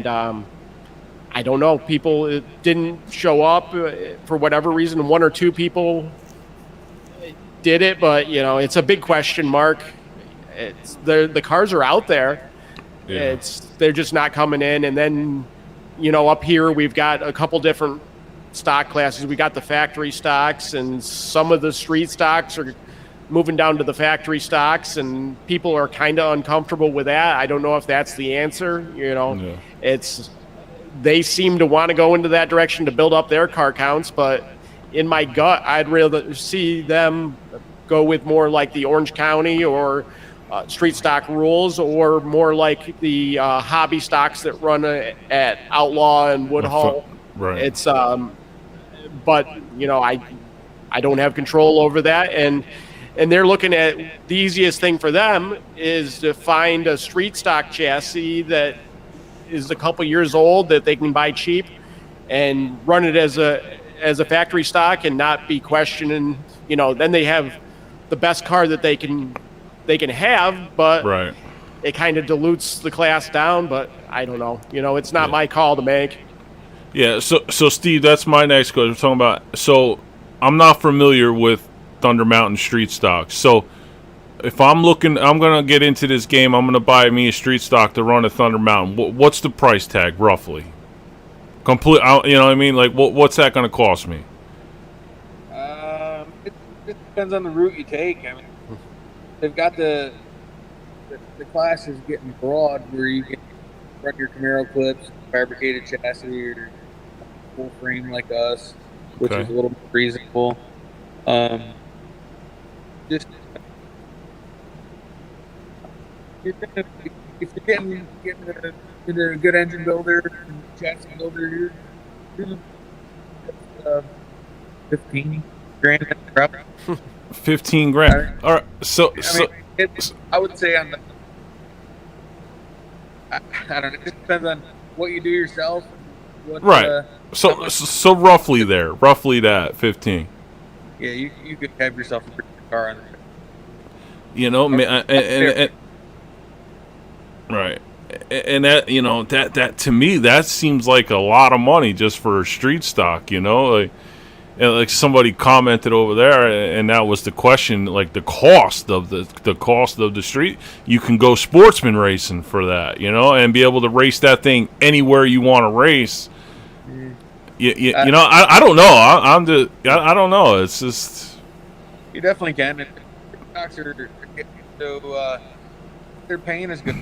I don't know, people didn't show up for whatever reason. 1 or 2 people did it, but it's a big question mark. It's the cars are out there. Yeah. They're just not coming in. And then up here we've got a couple different stock classes. We got the factory stocks, and some of the street stocks are moving down to the factory stocks, and people are kind of uncomfortable with that. I don't know if that's the answer. They seem to want to go into that direction to build up their car counts, but in my gut, I'd rather see them go with more like the Orange County or street stock rules, or more like the hobby stocks that run at Outlaw and Woodhull. Right. It's but I don't have control over that, and they're looking at the easiest thing for them is to find a street stock chassis that is a couple years old that they can buy cheap and run it as a factory stock and not be questioning. Then they have the best car that they can have, but right. It kind of dilutes the class down. But I don't know. It's not my call to make. Yeah. So Steve, that's my next question. We're talking about. So I'm not familiar with Thunder Mountain street stock. So if I'm looking, I'm going to get into this game. I'm going to buy me a street stock to run at Thunder Mountain. What's the price tag roughly? Complete. You know what I mean? Like, what's that going to cost me? It depends on the route you take. I mean, they've got the classes getting broad where you can run your Camaro clips, fabricated chassis, or full frame like us, which is a little more reasonable. Just you're gonna, if you're getting a good engine builder and chassis builder, you're 15 grand. Probably. 15 grand. All right. So I would say on the, I don't know. It just depends on what you do yourself. What, right. So roughly there, roughly that 15. Yeah, you could have yourself a pretty good car on it. You know, and right. And that, you know, that to me, that seems like a lot of money just for street stock, you know, like somebody commented over there, and that was the question, like the cost of the street. You can go sportsman racing for that, you know, and be able to race that thing anywhere you want to race. You know, I don't know. I don't know. It's just you definitely can. And stocks are so they're paying is good.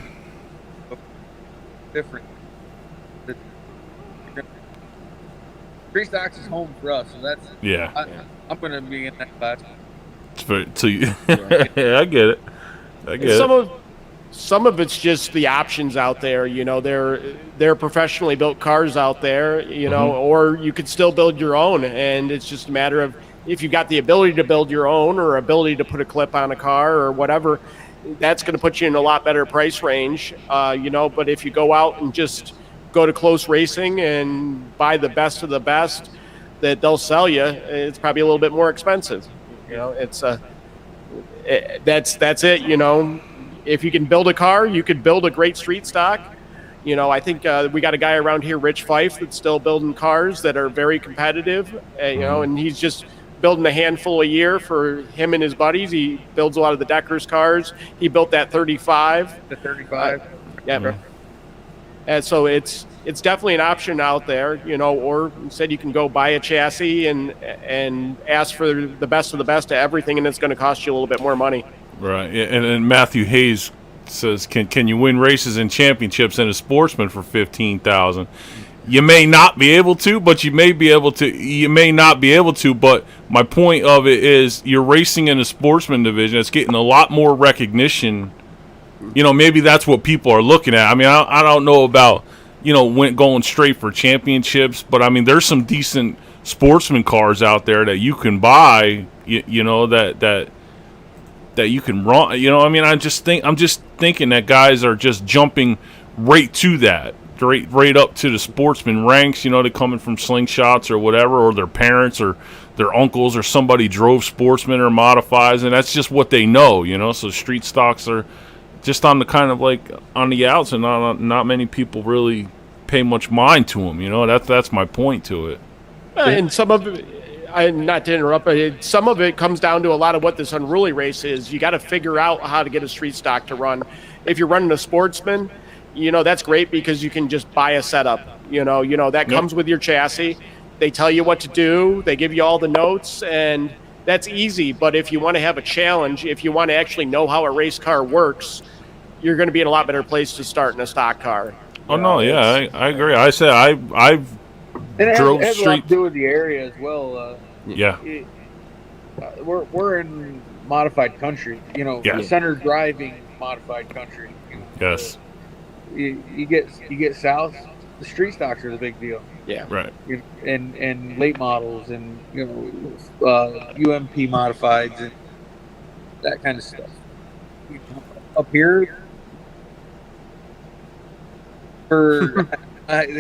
Different. Street stocks is home for us, so that's I'm going to be in that class. It's very, so you, yeah, I get it. I get it. Some of it's just the options out there. You know, they're professionally built cars out there. You know, or you could still build your own, and it's just a matter of if you've got the ability to build your own or ability to put a clip on a car or whatever. That's going to put you in a lot better price range. You know, but if you go out and just go to close racing and buy the best of the best that they'll sell you, it's probably a little bit more expensive. You know, it's that's it. You know, if you can build a car, you could build a great street stock. You know, I think we got a guy around here, Rich Fife, that's still building cars that are very competitive. You know, and he's just building a handful a year for him and his buddies. He builds a lot of the Deckers cars. He built that 35. The 35. Yeah. And so it's definitely an option out there, you know, or instead you can go buy a chassis and ask for the best of the best of everything, and it's going to cost you a little bit more money. Right. And Matthew Hayes says, can you win races and championships in a sportsman for $15,000? You may not be able to, but you may be able to. You may not be able to, but my point of it is you're racing in a sportsman division. It's getting a lot more recognition. You know, maybe that's what people are looking at. I mean, I don't know about, you know, going straight for championships, but I mean, there's some decent sportsman cars out there that you can buy, you know, that you can run. You know, I mean, I'm just thinking that guys are just jumping right to that. Right up to the sportsman ranks, you know, they're coming from slingshots or whatever, or their parents or their uncles or somebody drove sportsman or modifies, and that's just what they know, you know. So street stocks are just on the kind of like on the outs, and not many people really pay much mind to them, you know. That's my point to it. And some of it, not to interrupt, but some of it comes down to a lot of what this unruly race is. You got to figure out how to get a street stock to run. If you're running a sportsman, you know, that's great because you can just buy a setup. You know that comes with your chassis. They tell you what to do. They give you all the notes, and that's easy. But if you want to have a challenge, if you want to actually know how a race car works, you're going to be in a lot better place to start in a stock car. Oh, no, yeah, I agree. I said I've drove it has street. a lot to do with the area as well. Yeah. We're in modified country, you know, center driving modified country. Yes. You get south, the street stocks are the big deal. Yeah. Right. And late models and, you know, UMP modifieds and that kind of stuff. Up here, for a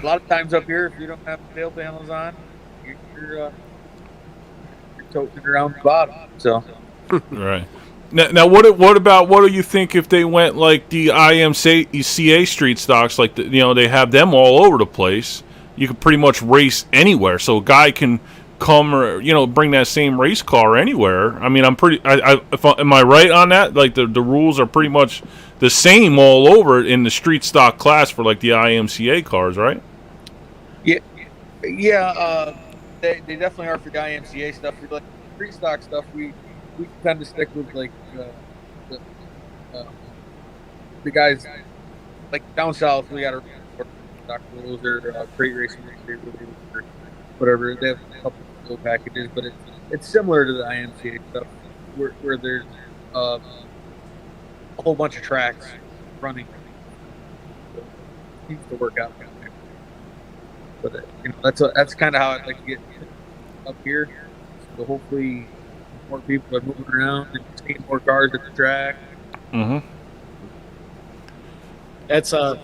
lot of times up here, if you don't have tail panels on, you're toting around the bottom. So. Right. Now, what do you think if they went like the IMCA street stocks, like they have them all over the place? You could pretty much race anywhere, so a guy can come or bring that same race car anywhere. I mean, am I right on that? Like the rules are pretty much the same all over in the street stock class for like the IMCA cars, right? Yeah. They definitely are for the IMCA stuff. For like street stock stuff, we tend to stick with like the guys like down south. We got a stock rules or crate racing or whatever. They have a couple of little packages, but it's similar to the IMCA stuff where there's a whole bunch of tracks running. So, it seems to work out. But that's kind of how I'd like to get up here. So hopefully more people are moving around and seeing more cars at the track. Mm-hmm. That's I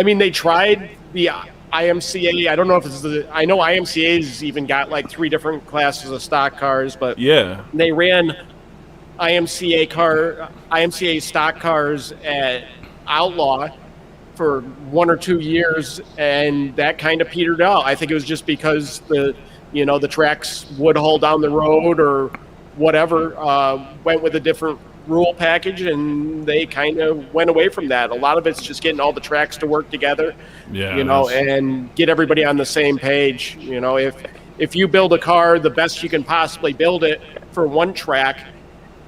mean, they tried the IMCA. I don't know if it's I know IMCA's even got like 3 different classes of stock cars, but Yeah. they ran IMCA stock cars at Outlaw for 1 or 2 years, and that kind of petered out. I think it was just because the tracks Woodhull down the road or whatever went with a different rule package, and they kind of went away from that. A lot of it's just getting all the tracks to work together, Yeah. and get everybody on the same page. If you build a car the best you can possibly build it for one track,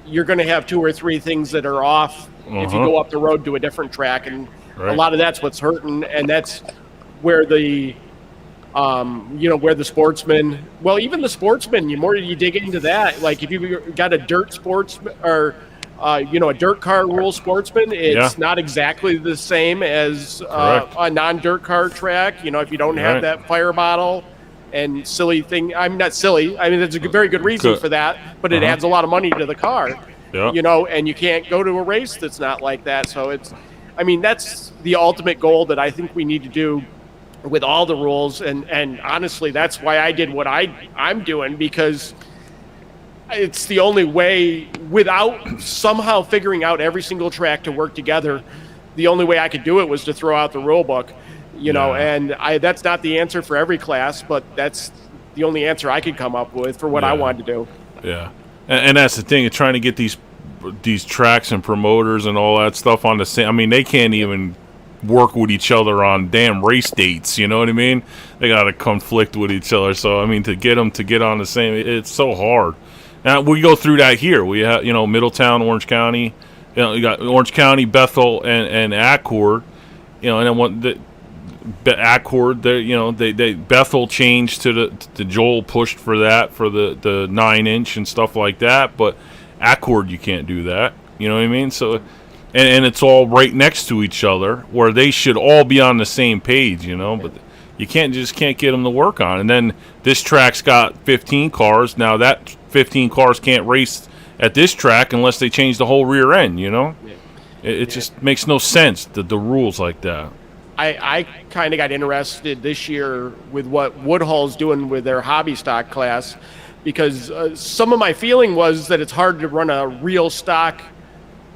you're going to have 2 or 3 things that are off if you go up the road to a different track, and a lot of that's what's hurting, and that's where the where the sportsman, well, even the sportsman, the more you dig into that, like if you've got a dirt sportsman or a dirt car rule sportsman, it's not exactly the same as a non-dirt car track. If you don't have that fire bottle and silly thing, I'm not silly. I mean, there's a very good reason for that, but it adds a lot of money to the car. And you can't go to a race that's not like that. So that's the ultimate goal that I think we need to do with all the rules. And honestly, that's why I did what I'm doing, because it's the only way, without somehow figuring out every single track to work together. The only way I could do it was to throw out the rule book, and that's not the answer for every class, but that's the only answer I could come up with for what I wanted to do. Yeah. And that's the thing, trying to get these tracks and promoters and all that stuff on the same. I mean, they can't even work with each other on damn race dates. You know what I mean? They got to conflict with each other. So I mean, to get them to get on the same, it's so hard. Now we go through that here. We have Middletown, Orange County. You got Orange County, Bethel, and Accord. And then Accord, they Bethel changed to the Joel pushed for that for the 9-inch and stuff like that, but Accord you can't do that. You know what I mean? So, and it's all right next to each other where they should all be on the same page. But you can't get them to work on. And then this track's got 15 cars. Now that 15 cars can't race at this track unless they change the whole rear end. It just makes no sense, the rules like that. I kind of got interested this year with what Woodhull's doing with their hobby stock class, because some of my feeling was that it's hard to run a real stock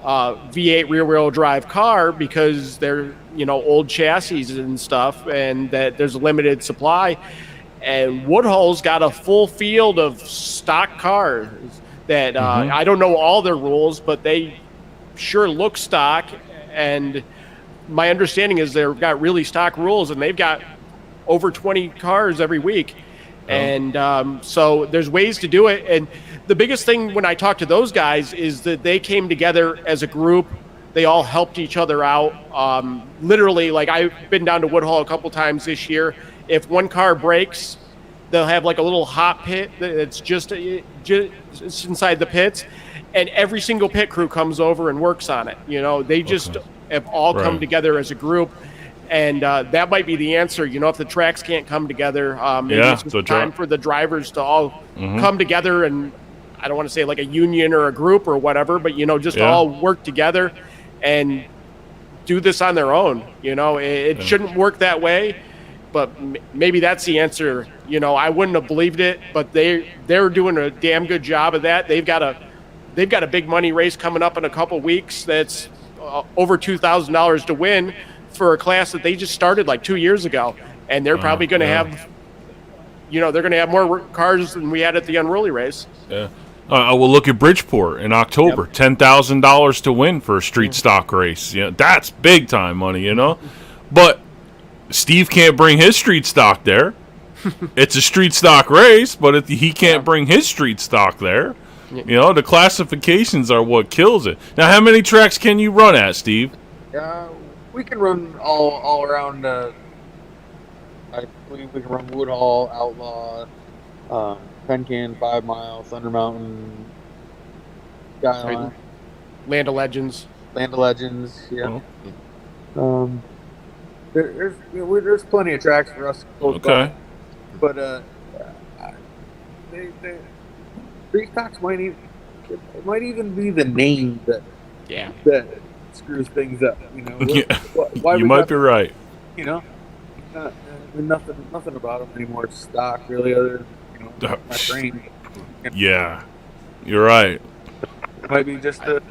V8 rear-wheel drive car because they're old chassis and stuff, and that there's a limited supply. And Woodhull's got a full field of stock cars that I don't know all their rules, but they sure look stock. And my understanding is they've got really stock rules, and they've got over 20 cars every week. And so there's ways to do it. And the biggest thing when I talk to those guys is that they came together as a group. They all helped each other out. Literally, like I've been down to Woodhull a couple times this year. If one car breaks, they'll have like a little hot pit that's just inside the pits. And every single pit crew comes over and works on it. They just have all come together as a group. And that might be the answer. If the tracks can't come together, maybe it's time for the drivers to all come together, and I don't want to say like a union or a group or whatever, but all work together and do this on their own. It shouldn't work that way, but maybe that's the answer. I wouldn't have believed it, but they're doing a damn good job of that. They've got a big money race coming up in a couple weeks that's over $2,000 to win for a class that they just started like 2 years ago, and they're probably going to have, they're going to have more cars than we had at the Unruly race. Yeah. We'll look at Bridgeport in October. $10,000 to win for a street stock race. That's big time money. But Steve can't bring his street stock there. It's a street stock race, but he can't bring his street stock there. The classifications are what kills it. Now, how many tracks can you run at, Steve? We can run all around. We can run Woodhull, Outlaw, Pencan, 5 Mile, Thunder Mountain, Skyline. Land of Legends. Land of Legends. Yeah. Oh, There's plenty of tracks for us to go okay. but they street stocks it might even be the name Yeah. that screws things up. You know, Yeah. why You we might got, be right. you know, nothing about them anymore. It's stock, really, other than my brain. Yeah, you're right. It might be just a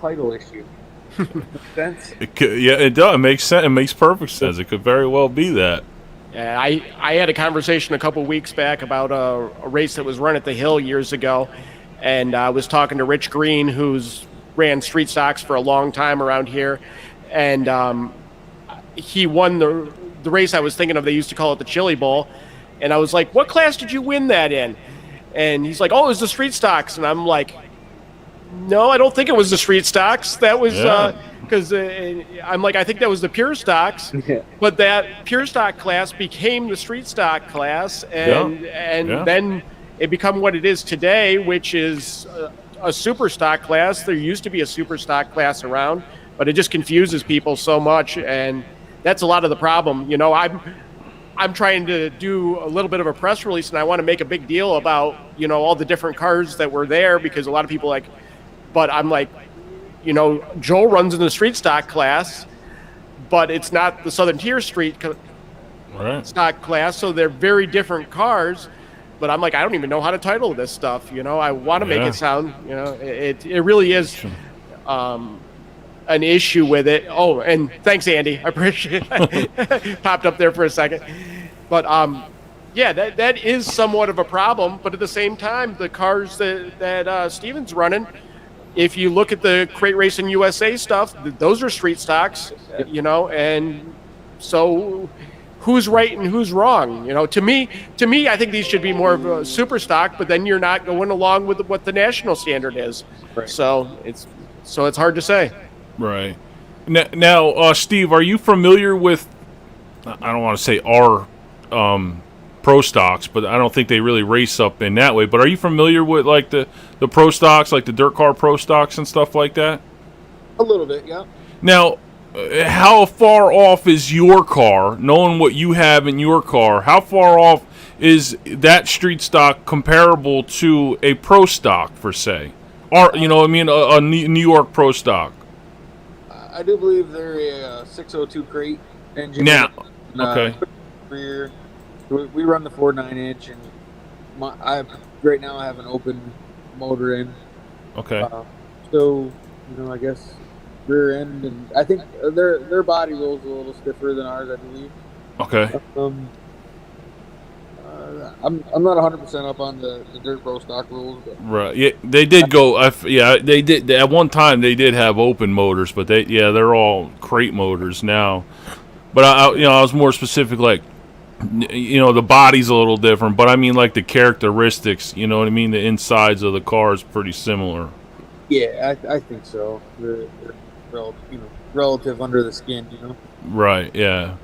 title issue. Makes sense. Yeah, it does. It makes sense. It makes perfect sense. It could very well be that. Yeah, I had a conversation a couple weeks back about a race that was run at the Hill years ago, and I was talking to Rich Green, who's ran street stocks for a long time around here, and he won the race I was thinking of. They used to call it the Chili Bowl, and I was like, "What class did you win that in?" And he's like, "Oh, it was the street stocks," and I'm like, "No, I don't think it was the street stocks. That was Yeah. because I'm like, I think that was the pure stocks, Yeah. but that pure stock class became the street stock class, and Yeah. then it become what it is today, which is a super stock class. There used to be a super stock class around, but it just confuses people so much, and that's a lot of the problem. You know, I'm trying to do a little bit of a press release, and I want to make a big deal about all the different cars that were there, because a lot of people like. But I'm like, Joel runs in the street stock class, but it's not the Southern Tier Right. stock class, so they're very different cars. But I'm like, I don't even know how to title this stuff. I want to make Yeah. it sound, it really is an issue with it. Oh, and thanks, Andy. I appreciate it. Popped up there for a second. But yeah, that is somewhat of a problem. But at the same time, the cars that Steven's running, if you look at the Crate Racing USA stuff, those are street stocks, and so who's right and who's wrong? To me, I think these should be more of a super stock, but then you're not going along with what the national standard is. Right. So it's hard to say. Right. Now, Steve, are you familiar with? I don't want to say our pro stocks, but I don't think they really race up in that way. But are you familiar with like the pro stocks, like the dirt car pro stocks and stuff like that? A little bit, yeah. Now, how far off is your car, knowing what you have in your car? How far off is that street stock comparable to a pro stock, for say? Or, a New York pro stock? I do believe they're a 602 crate engine. Now, and, okay. Rear. We run the 4.9-inch, and right now I have an open motor in. Okay. So, I guess rear end, and I think their body roll's a little stiffer than ours, I believe. Okay. I'm not 100% up on the dirt pro stock rules. But. Right. Yeah, they did go. They did. At one time, they did have open motors, but they're all crate motors now. But I was more specific, like, the body's a little different, but I mean, like, the characteristics. You know what I mean? The insides of the car is pretty similar. Yeah, I think so. They're relative under the skin. Right. Yeah.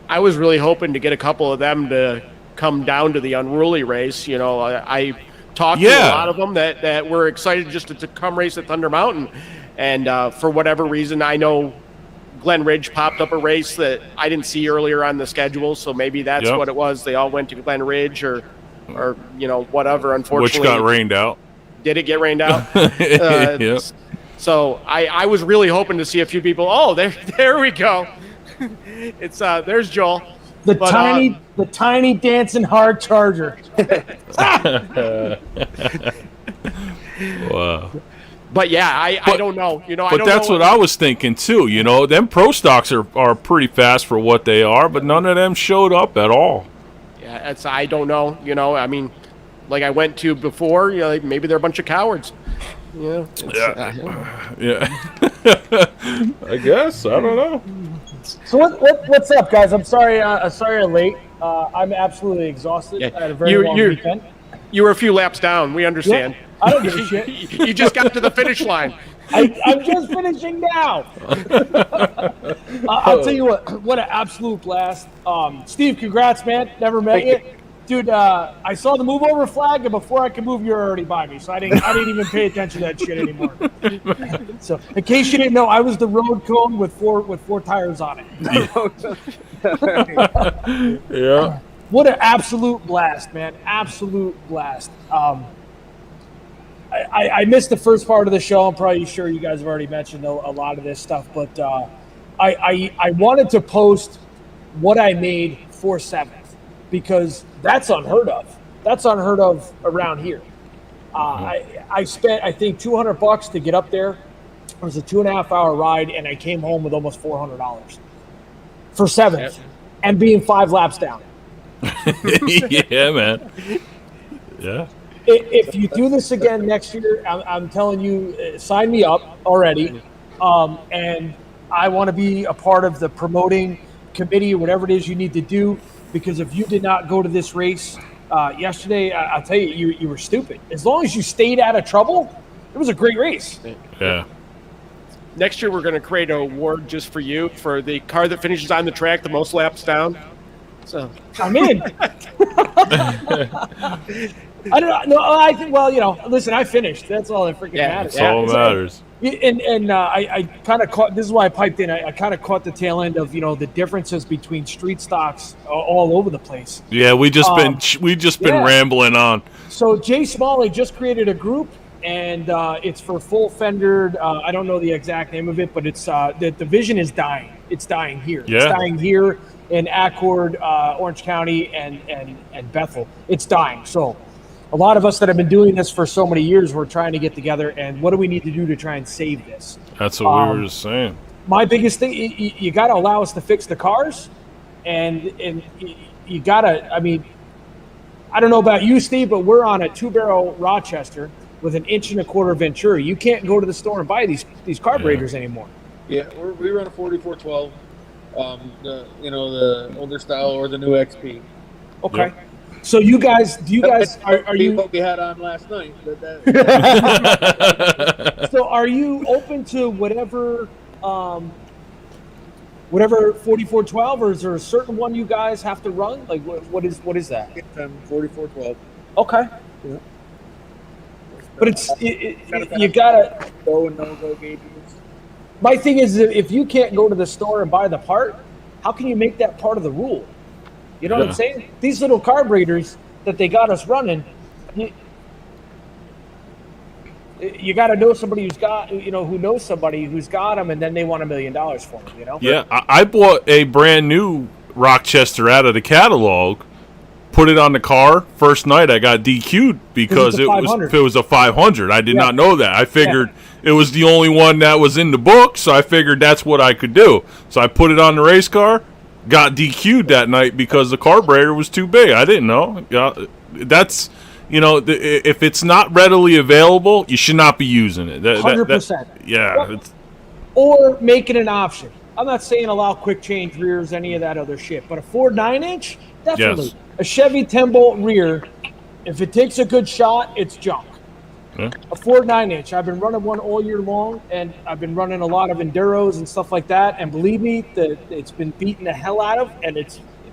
I was really hoping to get a couple of them to come down to the Unruly race. I talked to a lot of them that were excited just to come race at Thunder Mountain, and for whatever reason, I know Glen Ridge popped up a race that I didn't see earlier on the schedule, so maybe that's what it was. They all went to Glen Ridge or whatever. Unfortunately, which got rained out. Did it get rained out? Yep. So I was really hoping to see a few people. Oh, there we go. It's there's Joel. The tiny dancing hard charger. Wow. But yeah, I don't know. But that's what I was thinking too. Them pro stocks are pretty fast for what they are, but none of them showed up at all. Yeah, I don't know. I mean, like I went to before. Maybe they're a bunch of cowards. Yeah. I guess I don't know. So what's up, guys? I'm sorry. Sorry I'm late. I'm absolutely exhausted. Yeah. I had a very long weekend. You were a few laps down. We understand. Yeah, I don't give a shit. You just got to the finish line. I'm just finishing now. I'll tell you what an absolute blast. Steve, congrats, man. Never met you. Dude, I saw the move over flag, and before I could move, you're already by me. So I didn't even pay attention to that shit anymore. So, in case you didn't know, I was the road cone with four tires on it. Yeah. What an absolute blast, man! Absolute blast. I missed the first part of the show. I'm probably sure you guys have already mentioned a lot of this stuff, but I wanted to post what I made for 7th because that's unheard of. That's unheard of around here. I spent, I think, $200 to get up there. It was a 2.5-hour ride, and I came home with almost $400 for 7th, and being 5 laps down. Yeah, man. Yeah. If you do this again next year, I'm telling you, sign me up already, and I want to be a part of the promoting committee or whatever it is you need to do. Because if you did not go to this race yesterday, I'll tell you, you were stupid. As long as you stayed out of trouble, it was a great race. Yeah. Next year, we're going to create an award just for you for the car that finishes on the track the most laps down. So I'm in. I don't know. I think. Well, listen. I finished. That's all that freaking matters. That's all that matters. And I kind of caught. This is why I piped in. I kind of caught the tail end of the differences between street stocks all over the place. Yeah, we just been rambling on. So Jay Smalley just created a group, and it's for full fendered. I don't know the exact name of it, but it's the division is dying. It's dying here. Yeah. It's dying here in Accord, Orange County, and Bethel. It's dying. So a lot of us that have been doing this for so many years, we're trying to get together, and what do we need to do to try and save this? That's what we were just saying. My biggest thing, you got to allow us to fix the cars, and you got to, I mean, I don't know about you, Steve, but we're on a 2-barrel Rochester with an 1.25 inch Venturi. You can't go to the store and buy these carburetors anymore. Yeah, we run a 4412, the older style or the new XP. Okay. Yep. So you guys, are you what we had on last night? So are you open to whatever 4412, or is there a certain one you guys have to run? Like what is that? 4412. Okay. Yeah. But it's you gotta go and no go gauges. My thing is, if you can't go to the store and buy the part, how can you make that part of the rule? You know what I'm saying? These little carburetors that they got us running, you got to know somebody who's got, who knows somebody who's got them, and then they want $1 million for them, Yeah, I bought a brand new Rochester out of the catalog, put it on the car. First night I got DQ'd because it was a 500. I did not know that. I figured it was the only one that was in the book, so I figured that's what I could do. So I put it on the race car. Got DQ'd that night because the carburetor was too big. I didn't know. That's, if it's not readily available, you should not be using it. 100%. Yeah. Or make it an option. I'm not saying allow quick change rears, any of that other shit, but a Ford 9-inch, definitely. Yes. A Chevy 10-bolt rear, if it takes a good shot, it's junk. Yeah. A Ford 9-inch. I've been running one all year long, and I've been running a lot of enduros and stuff like that. And believe me, it's been beating the hell out of, and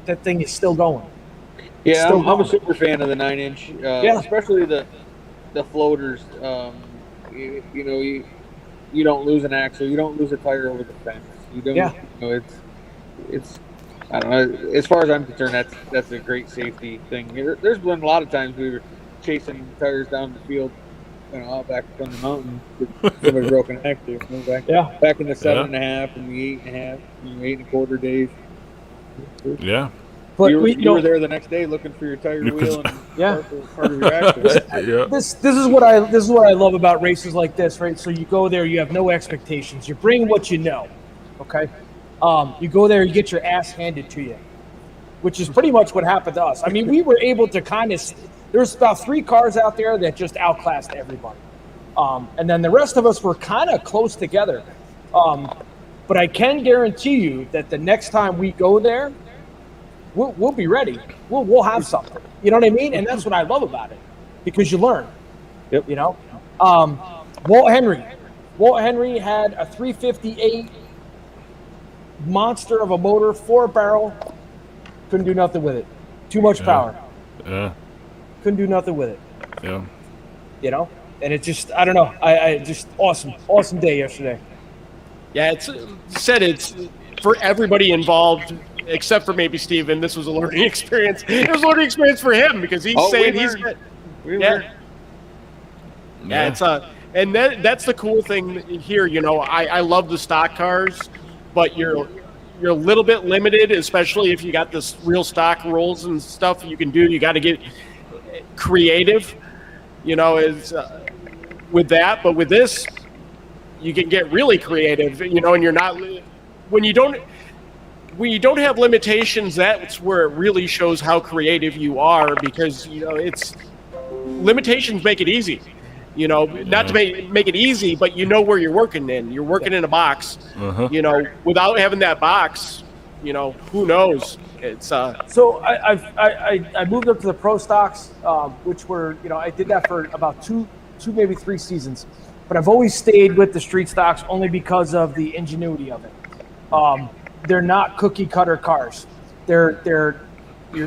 that thing is still going. Yeah, I'm a super fan of the 9-inch, especially the floaters. You don't lose an axle, you don't lose a tire over the fence. You don't. Yeah. It's. I don't know. As far as I'm concerned, that's a great safety thing. There's been a lot of times we were chasing tires down the field. Out back from the mountain, somebody broken axle. Back in the 7.5 and the 8.5, 8.25 days. Yeah. But you were there the next day looking for your tire wheel and part of your axle. This is what I love about races like this, right? So you go there, you have no expectations. You bring what you know, okay? You go there, you get your ass handed to you, which is pretty much what happened to us. I mean, we were able to kind of. There's about 3 cars out there that just outclassed everybody. And then the rest of us were kind of close together. But I can guarantee you that the next time we go there, we'll be ready. We'll have something. You know what I mean? And that's what I love about it, because you learn. Yep. Walt Henry had a 358 monster of a motor, 4-barrel. Couldn't do nothing with it. Too much power. Yeah. Couldn't do nothing with it. Yeah. You know, and it just I don't know. I just awesome day yesterday. Yeah, it's for everybody involved except for maybe Steven. This was a learning experience. It was a learning experience for him because he's saying he's learned. Yeah, it's and that's the cool thing here. You know, I love the stock cars, but you're a little bit limited, especially if you got this real stock rolls and stuff you can do. You got to get creative, you know, is with that. But with this, you can get really creative, you know, and you're not when you don't have limitations. That's where it really shows how creative you are, because you know it's limitations make it easy. You know, not to make it easy, but you know where you're working in. You're working in a box. You know, without having that box, you know, who knows? It's So I moved up to the pro stocks, which were, you know, I did that for about two maybe 3 seasons, but I've always stayed with the street stocks only because of the ingenuity of it. They're not cookie cutter cars. You're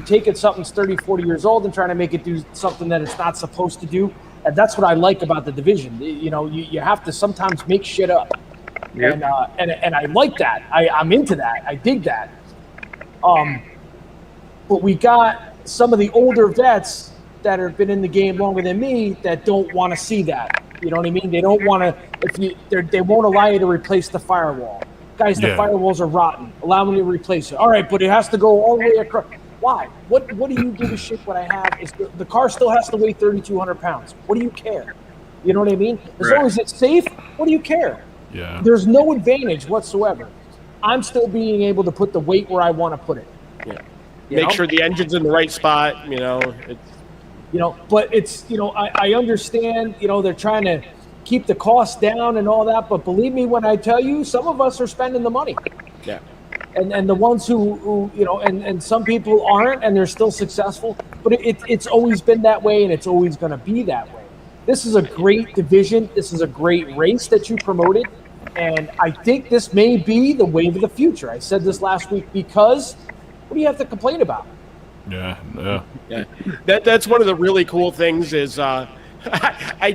taking something that's 30, 40 years old and trying to make it do something that it's not supposed to do. And that's what I like about the division. You know, you have to sometimes make shit up. Yep. And I like that. I'm into that. I dig that. But we got some of the older vets that have been in the game longer than me that don't want to see that. You know what I mean? They don't want to. They won't allow you to replace the firewall. Guys, the firewalls are rotten. Allow me to replace it. All right, but it has to go all the way across. Why? What do you give a shit? What I have is the car still has to weigh 3,200 pounds. What do you care? You know what I mean? As long as it's safe, what do you care? Yeah. There's no advantage whatsoever. I'm still being able to put the weight where I want to put it. Yeah. Make sure the engine's in the right spot. You know. But it's I understand. You know, they're trying to keep the costs down and all that. But believe me when I tell you, some of us are spending the money. Yeah. And the ones who and some people aren't, and they're still successful. But it's always been that way, and it's always going to be that way. This is a great division. This is a great race that you promoted, and I think this may be the wave of the future. I said this last week because what do you have to complain about? Yeah. That's one of the really cool things is I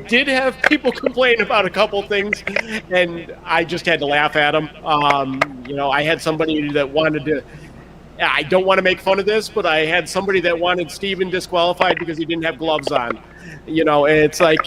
did have people complain about a couple things, and I just had to laugh at them. I had somebody that wanted to. I don't want to make fun of this, but I had somebody that wanted Steven disqualified because he didn't have gloves on. You know, and it's like,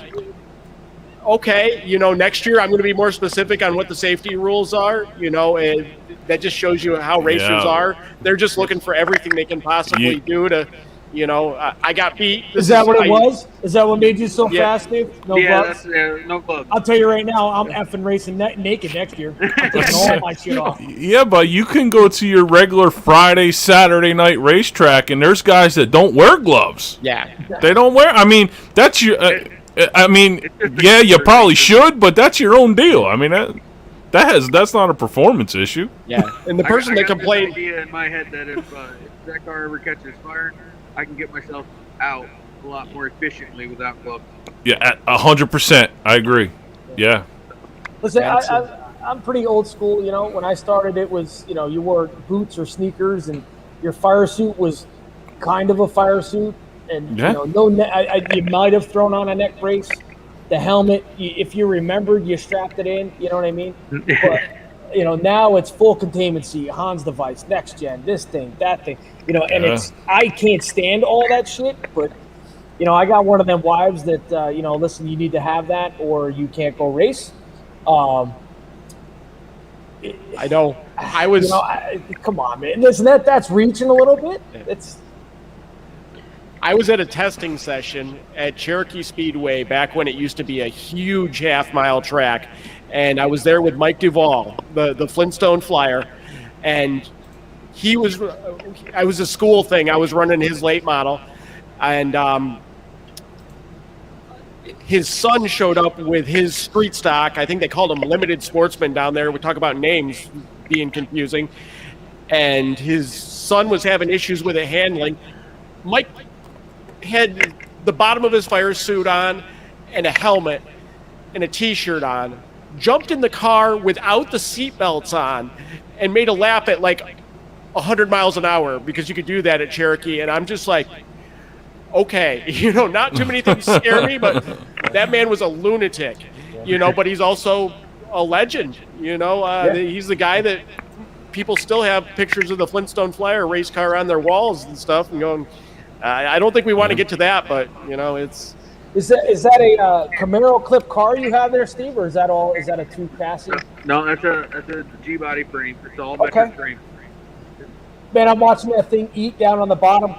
okay, next year I'm going to be more specific on what the safety rules are. And that just shows you how racers are. They're just looking for everything they can possibly do to. I got beat. Is that what it was? Is that what made you so fast, Dave? No gloves? No gloves. I'll tell you right now, I'm effing racing naked next year. I'm taking all my shit off. Yeah, but you can go to your regular Friday, Saturday night racetrack, and there's guys that don't wear gloves. Yeah. They don't wear. I mean, that's your. You probably should, but that's your own deal. I mean, that's not a performance issue. Yeah, and the person that complained. I got this idea in my head that if that car ever catches fire, I can get myself out a lot more efficiently without gloves. Yeah, 100%. I agree. Yeah. Listen, I'm pretty old school. When I started, it was you wore boots or sneakers, and your fire suit was kind of a fire suit, and you might have thrown on a neck brace. The helmet, if you remembered, you strapped it in. You know what I mean? But now it's full containment seat, Hans device, next gen, this thing, that thing. And I can't stand all that shit, but I got one of them wives that listen, you need to have that or you can't go race. I know. I was. Come on, man. Listen, that's reaching a little bit. I was at a testing session at Cherokee Speedway back when it used to be a huge half-mile track, and I was there with Mike Duvall, the Flintstone Flyer, and I was a school thing. I was running his late model, and his son showed up with his street stock. I think they called him Limited Sportsman down there. We talk about names being confusing, and his son was having issues with it handling. Mike had the bottom of his fire suit on and a helmet and a t-shirt on, jumped in the car without the seat belts on, and made a lap at like 100 miles an hour because you could do that at Cherokee. And I'm just like, okay. Not too many things scare me, but that man was a lunatic. But he's also a legend. He's the guy that people still have pictures of the Flintstone Flyer race car on their walls and stuff, and going. I don't think we want to get to that, but it's. Is that a Camaro clip car you have there, Steve, or is that a two chassis? No, that's a G body frame. It's all metric frame. Man, I'm watching that thing eat down on the bottom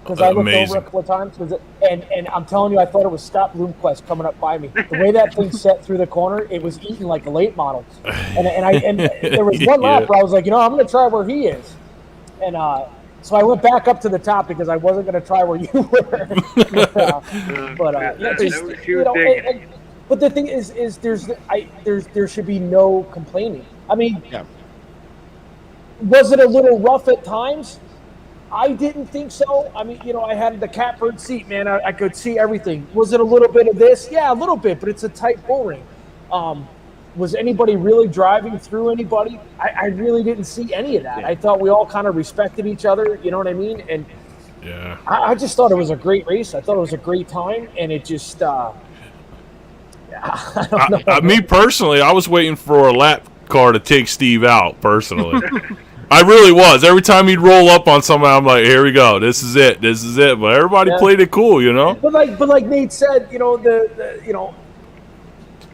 because I looked Amazing. over a couple of times. And I'm telling you, I thought it was Scott Bloomquist coming up by me. The way that thing set through the corner, it was eating like a late model. And there was one lap where I was like, I'm going to try where he is. And so I went back up to the top because I wasn't going to try where you were. But the thing is there should be no complaining. I mean, was it a little rough at times? I didn't think so. I mean, I had the catbird seat, man. I could see everything. Was it a little bit of this? Yeah, a little bit, but it's a tight bull ring. Was anybody really driving through anybody? I really didn't see any of that. Yeah. I thought we all kind of respected each other. You know what I mean? And I just thought it was a great race. I thought it was a great time, and it just I don't know. Me personally, I was waiting for a lap car to take Steve out. Personally. I really was. Every time he'd roll up on somebody, I'm like, "Here we go. This is it. This is it." But everybody played it cool, But like Nate said,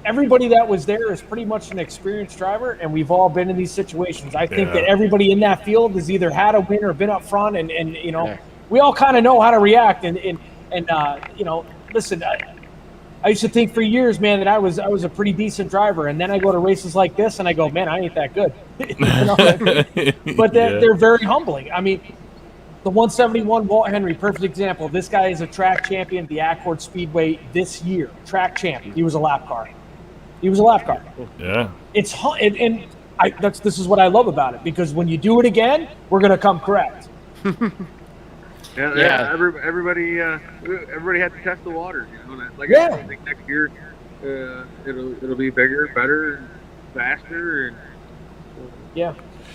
everybody that was there is pretty much an experienced driver, and we've all been in these situations. I think that everybody in that field has either had a win or been up front, and we all kind of know how to react. And listen. I used to think for years, man, that I was a pretty decent driver, and then I go to races like this, and I go, man, I ain't that good. But they're very humbling. I mean, the 171 Walt Henry, perfect example. This guy is a track champion at the Accord Speedway this year. Track champion. He was a lap car. Yeah. This is what I love about it, because when you do it again, we're going to come correct. Everybody had to test the water. I think next year it'll be bigger, better, faster, and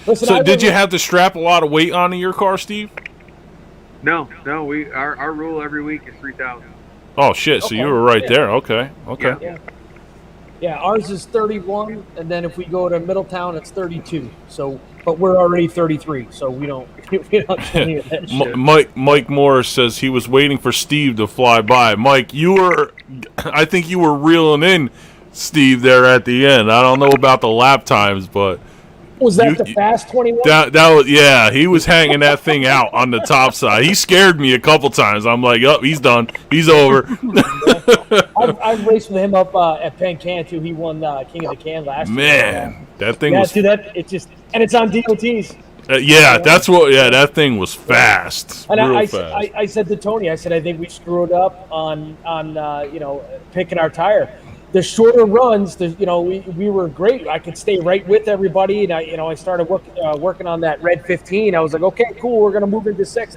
Listen, so did you have to strap a lot of weight onto your car, Steve? No. Our rule every week is 3,000. Oh shit! So you were right there. Okay. Yeah, ours is 31, and then if we go to Middletown, it's 32. So, but we're already 33, so we don't need that shit. Mike Morris says he was waiting for Steve to fly by. Mike, I think you were reeling in Steve there at the end. I don't know about the lap times, but was that the fast 21? That was, he was hanging that thing out on the top side. He scared me a couple times. I'm like, he's done. He's over. I've raced with him up at Penn Can too. He won King of the Can last year. Man, that thing was. Dude, and it's on DOTs. That's what. Yeah, that thing was fast. And fast. I said to Tony, I think we screwed up on picking our tire. The shorter runs, we were great. I could stay right with everybody, and I started working on that red 15. I was like, okay, cool, we're gonna move into 6th.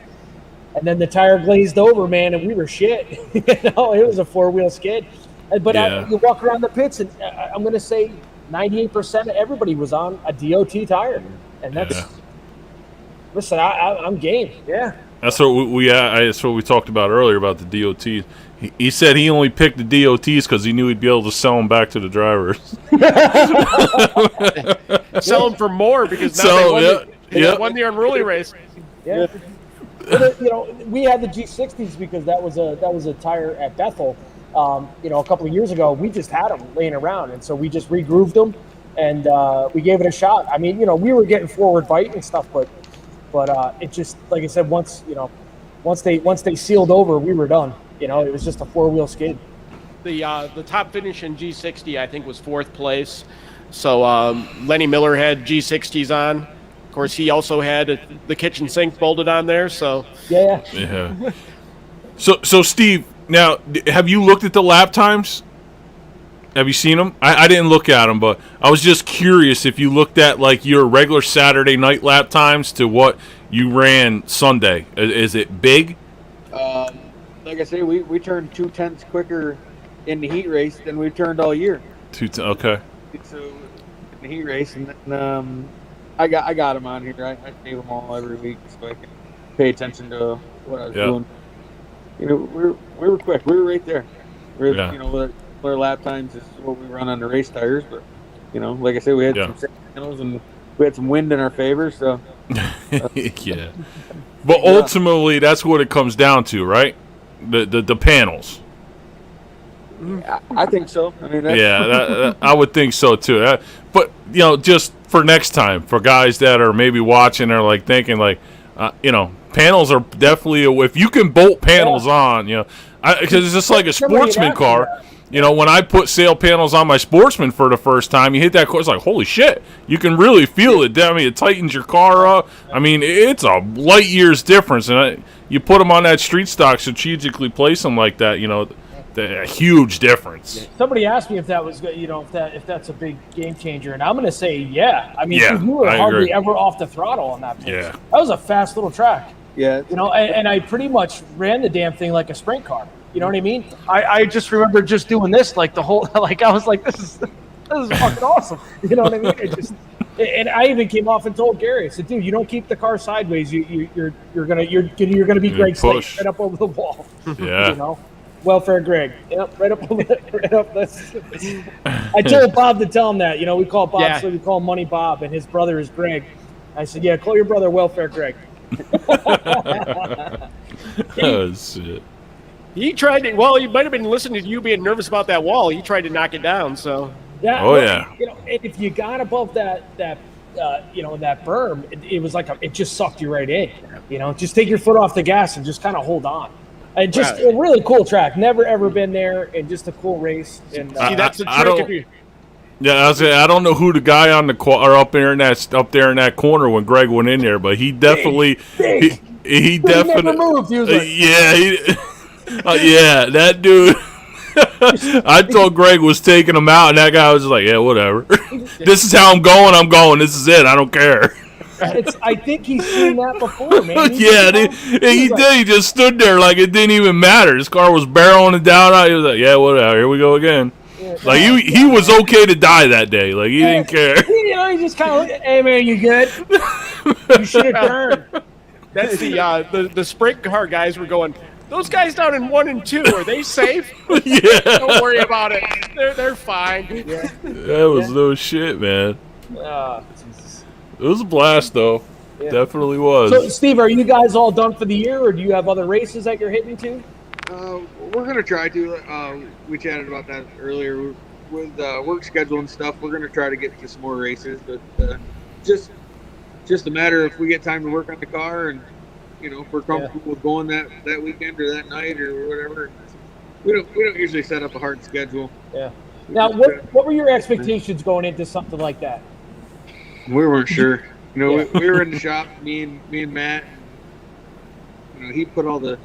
And then the tire glazed over, man, and we were shit. It was a 4-wheel skid. But you walk around the pits, and I'm going to say 98% of everybody was on a DOT tire. And that's listen, I'm game. Yeah. That's what that's what we talked about earlier about the DOTs. He said he only picked the DOTs because he knew he'd be able to sell them back to the drivers. Sell them for more because now they won the unruly race. Yeah. We had the G60s because that was a tire at Bethel. A couple of years ago, we just had them laying around, and so we just regrooved them, and we gave it a shot. I mean, we were getting forward bite and stuff, but it just, like I said, once they sealed over, we were done. It was just a 4-wheel skid. The top finish in G60, I think, was 4th place. So Lenny Miller had G60s on. Of course, he also had the kitchen sink bolted on there. So yeah. So Steve, now have you looked at the lap times? Have you seen them? I didn't look at them, but I was just curious if you looked at like your regular Saturday night lap times to what you ran Sunday. Is it big? Like I say, we turned 2/10 quicker in the heat race than we've turned all year. Okay. So in the heat race, and then I got them on here. I save them all every week so I can pay attention to what I was doing. we were quick. We were right there. Yeah. With our lap times is what we run on the race tires, but like I said, we had Yeah. some safe panels and we had some wind in our favor, so Yeah. But ultimately, that's what it comes down to, right? The panels. I think so. I mean, that's, I would think so too. But just for next time, for guys that are maybe watching or like thinking like, panels are definitely if you can bolt panels on, because it's just like a sportsman car. When I put sail panels on my Sportsman for the first time, you hit that car, it's like, holy shit, you can really feel it. I mean, it tightens your car up. I mean, it's a light years difference, and you put them on that street stock, strategically place them like that, a huge difference. Somebody asked me if that was, if that's a big game changer, and I'm going to say, yeah. I mean, Yeah, you were I hardly agree. ever off the throttle on that place. Yeah. That was a fast little track. yeah. And I pretty much ran the damn thing like a sprint car. You know what I mean? I just remember just doing this like the whole like I was like this is fucking awesome. You know what I mean? And I even came off and told Gary, I said, dude, you don't keep the car sideways, you're gonna be Greg Slate push. right up over the wall. Yeah. Welfare Greg. Yep, right up this. I told Bob to tell him that. We call Bob, so we call him Money Bob, and his brother is Greg. I said, yeah, call your brother Welfare Greg. Oh, shit. He tried to. Well, he might have been listening to you being nervous about that wall. He tried to knock it down. So yeah. Oh, yeah. And if you got above that berm, it was like it just sucked you right in. Just take your foot off the gas and just kind of hold on. And just a really cool track. Never ever been there, and just a cool race. And see, that's the I trick. don't- If you, Yeah, I don't know who the guy on the or up there in that corner when Greg went in there, but he definitely Big. he But he never definitely moved. He was like, yeah, that dude. I thought Greg was taking him out, and that guy was just like, yeah, whatever. This is how I'm going. This is it. I don't care. I think he's seen that before, man. Yeah, he did. He just stood there like it didn't even matter. His car was barreling it down. He was like, yeah, whatever. Here we go again. Like he was okay to die that day. Like he didn't care. He just kind of looked, hey man, you good? You should have turned. that's the sprint car guys were going. Those guys down in 1 and 2, are they safe? Yeah, Don't worry about it. They're fine. Yeah. that was no shit, man. Jesus. It was a blast, though. Yeah. Definitely was. So, Steve, are you guys all done for the year, or do you have other races that you're hitting to? We're gonna try to. We chatted about that earlier with work schedule and stuff. We're gonna try to get to some more races, but just a matter if we get time to work on the car and if we're comfortable with going that weekend or that night or whatever. We don't usually set up a hard schedule. Yeah. Now, what were your expectations going into something like that? We weren't sure. We were in the shop, me and Matt. He put all the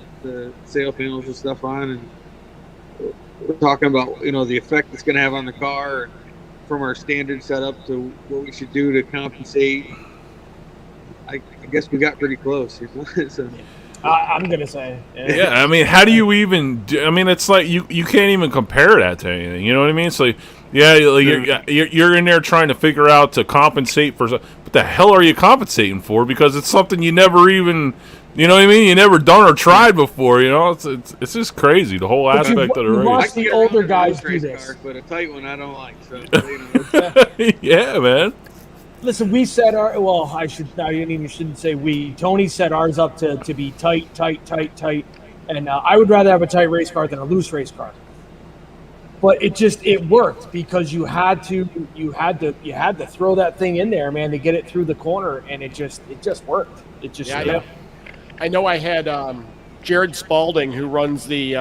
sail panels and stuff on, and we're talking about the effect it's going to have on the car, and from our standard setup to what we should do to compensate. I guess we got pretty close. So, I'm gonna say. Yeah, I mean, how do you even? I mean, it's like you can't even compare that to anything. You know what I mean? So, yeah, like you're in there trying to figure out to compensate for. What the hell are you compensating for? Because it's something you never even. You know what I mean? You never done or tried before. It's just crazy, the whole aspect of the race. Watch the older guys do this. car, but a tight one I don't like. So Yeah, man. Listen, we set our. Well, I shouldn't say we. Tony set ours up to be tight, and I would rather have a tight race car than a loose race car. But it worked because you had to throw that thing in there, man, to get it through the corner, and it just worked. It just I know I had Jared Spalding, who runs the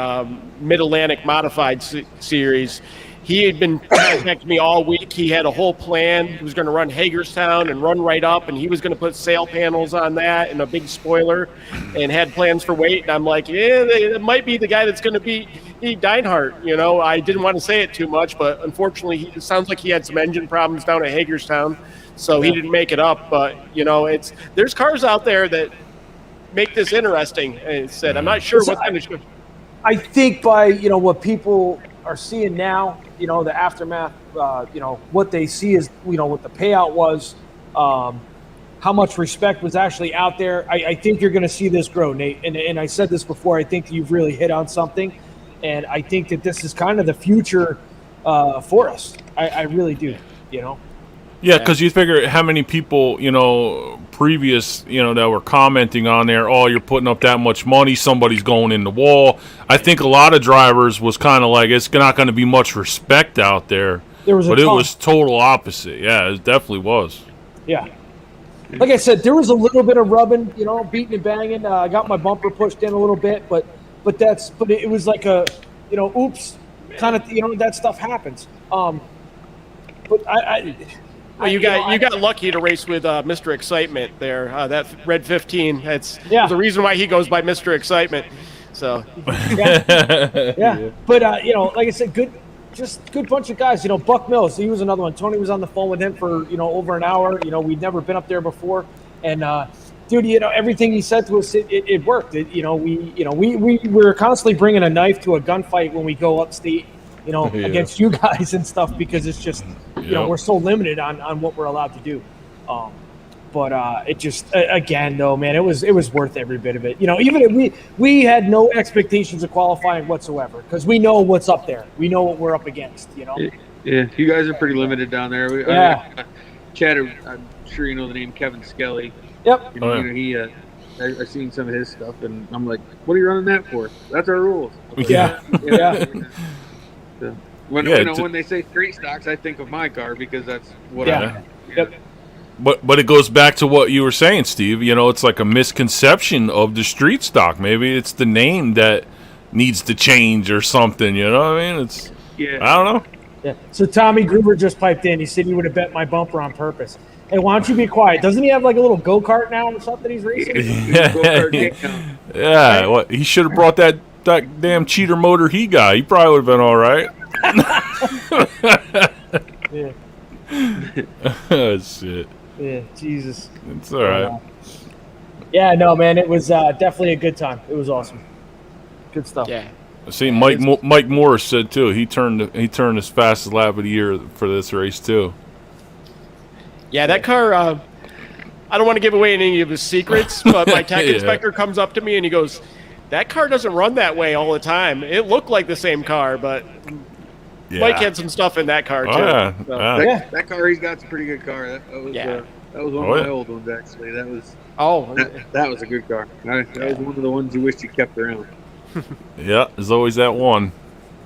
Mid-Atlantic Modified Series. He had been contacting me all week. He had a whole plan. He was going to run Hagerstown and run right up, and he was going to put sail panels on that and a big spoiler and had plans for weight. And I'm like, yeah, it might be the guy that's going to beat Deinhardt. I didn't want to say it too much, but unfortunately, it sounds like he had some engine problems down at Hagerstown, so he didn't make it up. But, there's cars out there that make this interesting. And said, I'm not sure what's going to. I think by what people are seeing now, the aftermath, what they see is what the payout was. how much respect was actually out there. I think you're going to see this grow, Nate. And I said this before. I think you've really hit on something, and I think that this is kind of the future for us. I really do. You know. Yeah, because you figure how many people, previous, that were commenting on there, oh, you're putting up that much money, somebody's going in the wall. I think a lot of drivers was kind of like, it's not going to be much respect out there. But it was total opposite. Yeah, it definitely was. Yeah. Like I said, there was a little bit of rubbing, beating and banging. I got my bumper pushed in a little bit, but it was like a, oops, kind of, that stuff happens. But Well, you got lucky to race with Mr. Excitement there. That red 15. There's a reason why he goes by Mr. Excitement. So yeah. But like I said, good bunch of guys. Buck Mills, he was another one. Tony was on the phone with him for over an hour. We'd never been up there before, and dude, everything he said to us, it worked. We were constantly bringing a knife to a gunfight when we go upstate. Against you guys and stuff, because it's just, we're so limited on what we're allowed to do. But it just, again, though, man, it was worth every bit of it. Even if we had no expectations of qualifying whatsoever, because we know what's up there. We know what we're up against, Yeah, you guys are pretty limited down there. Chad, I'm sure you know the name Kevin Skelly. Yep. I've seen some of his stuff, and I'm like, what are you running that for? That's our rules. Yeah. When they say straight stocks, I think of my car because that's what I. Yep. But it goes back to what you were saying, Steve. It's like a misconception of the street stock. Maybe it's the name that needs to change or something. You know what I mean? I don't know. Yeah. So Tommy Gruber just piped in. He said he would have bet my bumper on purpose. Hey, why don't you be quiet? Doesn't he have like a little go-kart now or something he's racing? Yeah. What? He should have brought that damn cheater motor he got. He probably would have been all right. Yeah. Oh, shit. Yeah, Jesus. It's all right. Yeah, no, man, it was definitely a good time. It was awesome. Good stuff. Yeah. See, Mike Morris said too. He turned his fastest lap of the year for this race too. Yeah, that car. I don't want to give away any of his secrets, but my tech inspector comes up to me and he goes, "That car doesn't run that way all the time. It looked like the same car, but Mike had some stuff in that car too." That car he's got's a pretty good car. That was one of my old ones actually. That was that was a good car. That was one of the ones you wished you kept around. Yeah, there's always that one.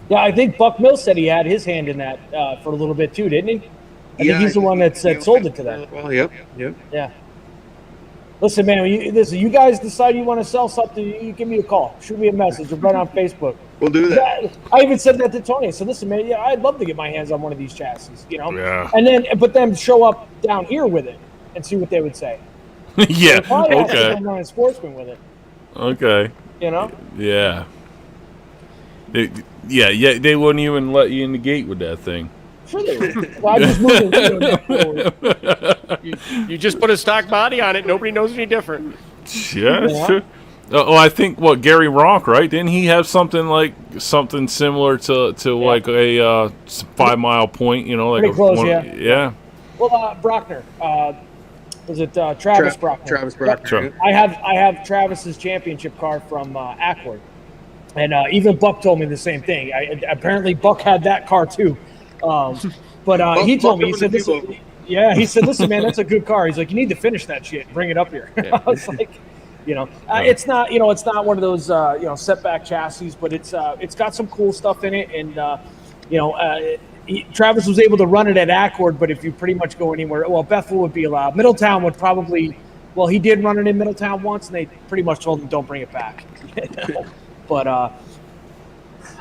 Yeah, I think Buck Mills said he had his hand in that for a little bit too, didn't he? I think he's the one that sold it to them. Well, yep. Yeah. Listen, man, you guys decide you want to sell something, you give me a call. Shoot me a message or right on Facebook. We'll do that. I even said that to Tony. I said, listen, man, I'd love to get my hands on one of these chassis, Yeah. But then show up down here with it and see what they would say. Yeah. Okay. I'm running Sportsman with it. Okay. Yeah. They wouldn't even let you in the gate with that thing. Sure they would. Well, I just moved it. You just put a stock body on it. Nobody knows any different. Yeah, it's true. I think Gary Ronk, right? Didn't he have something similar to like a 5 mile point? Like pretty close, yeah. Well, Brockner. Was it Travis Brockner? Travis Brockner. Yep. I have Travis's championship car from Accord, and even Buck told me the same thing. Apparently Buck had that car too. But he told me, he said, "Listen, listen, man, that's a good car." He's like, "You need to finish that shit, bring it up here." I was like, it's not, it's not one of those, setback chassis, but it's got some cool stuff in it, and Travis was able to run it at Accord, but if you pretty much go anywhere, well, Bethel would be allowed. Middletown would probably, well, he did run it in Middletown once, and they pretty much told him don't bring it back. But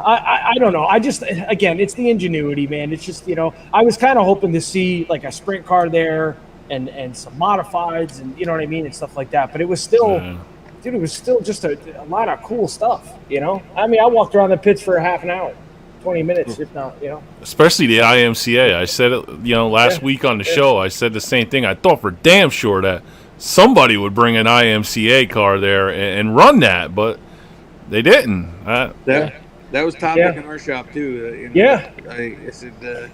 I don't know. I just, again, it's the ingenuity, man. It's just, I was kind of hoping to see like a sprint car there and some modifieds and, you know what I mean, and stuff like that. But it was still, dude, it was still just a lot of cool stuff, I mean, I walked around the pits for a half an hour, 20 minutes, if not, Especially the IMCA. I said it, last week on the show. I said the same thing. I thought for damn sure that somebody would bring an IMCA car there and run that, but they didn't. That was topic in our shop too. I said,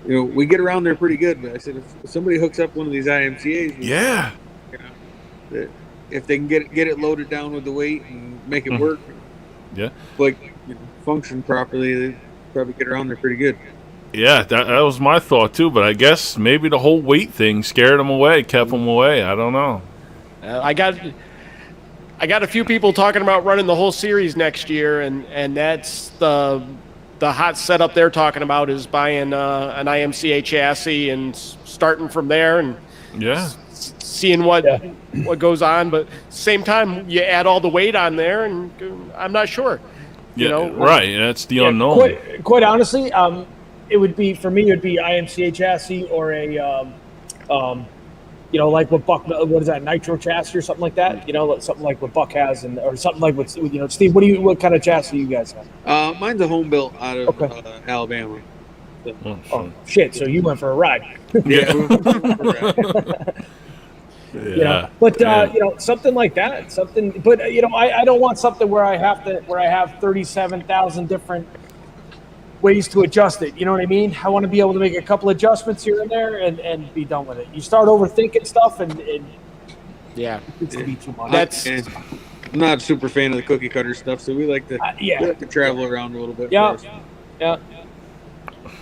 we get around there pretty good, but I said if somebody hooks up one of these IMCAs, that if they can get it loaded down with the weight and make it work, Yeah. like function properly, they probably get around there pretty good. Yeah, that was my thought too. But I guess maybe the whole weight thing scared them away, kept them away. I don't know. I got a few people talking about running the whole series next year, and that's the hot setup they're talking about is buying an IMCA chassis and starting from there and Yeah. seeing what goes on. But same time, you add all the weight on there, and I'm not sure. Yeah. Right. That's the unknown. Quite honestly, it would be for me. It would be IMCA chassis or a, like what Buck. What is that? Nitro chassis or something like that. Something like what Buck has, or something like what Steve. What kind of chassis do you guys have? Mine's a home built out of Alabama. So. Oh shit! So you went for a ride. Yeah. Yeah. But something like that. But I don't want something where I have 37,000 different ways to adjust it. You know what I mean? I want to be able to make a couple adjustments here and there and be done with it. You start overthinking stuff and yeah, it's gonna be too much. I'm not a super fan of the cookie cutter stuff, so we like to travel around a little bit. Yeah.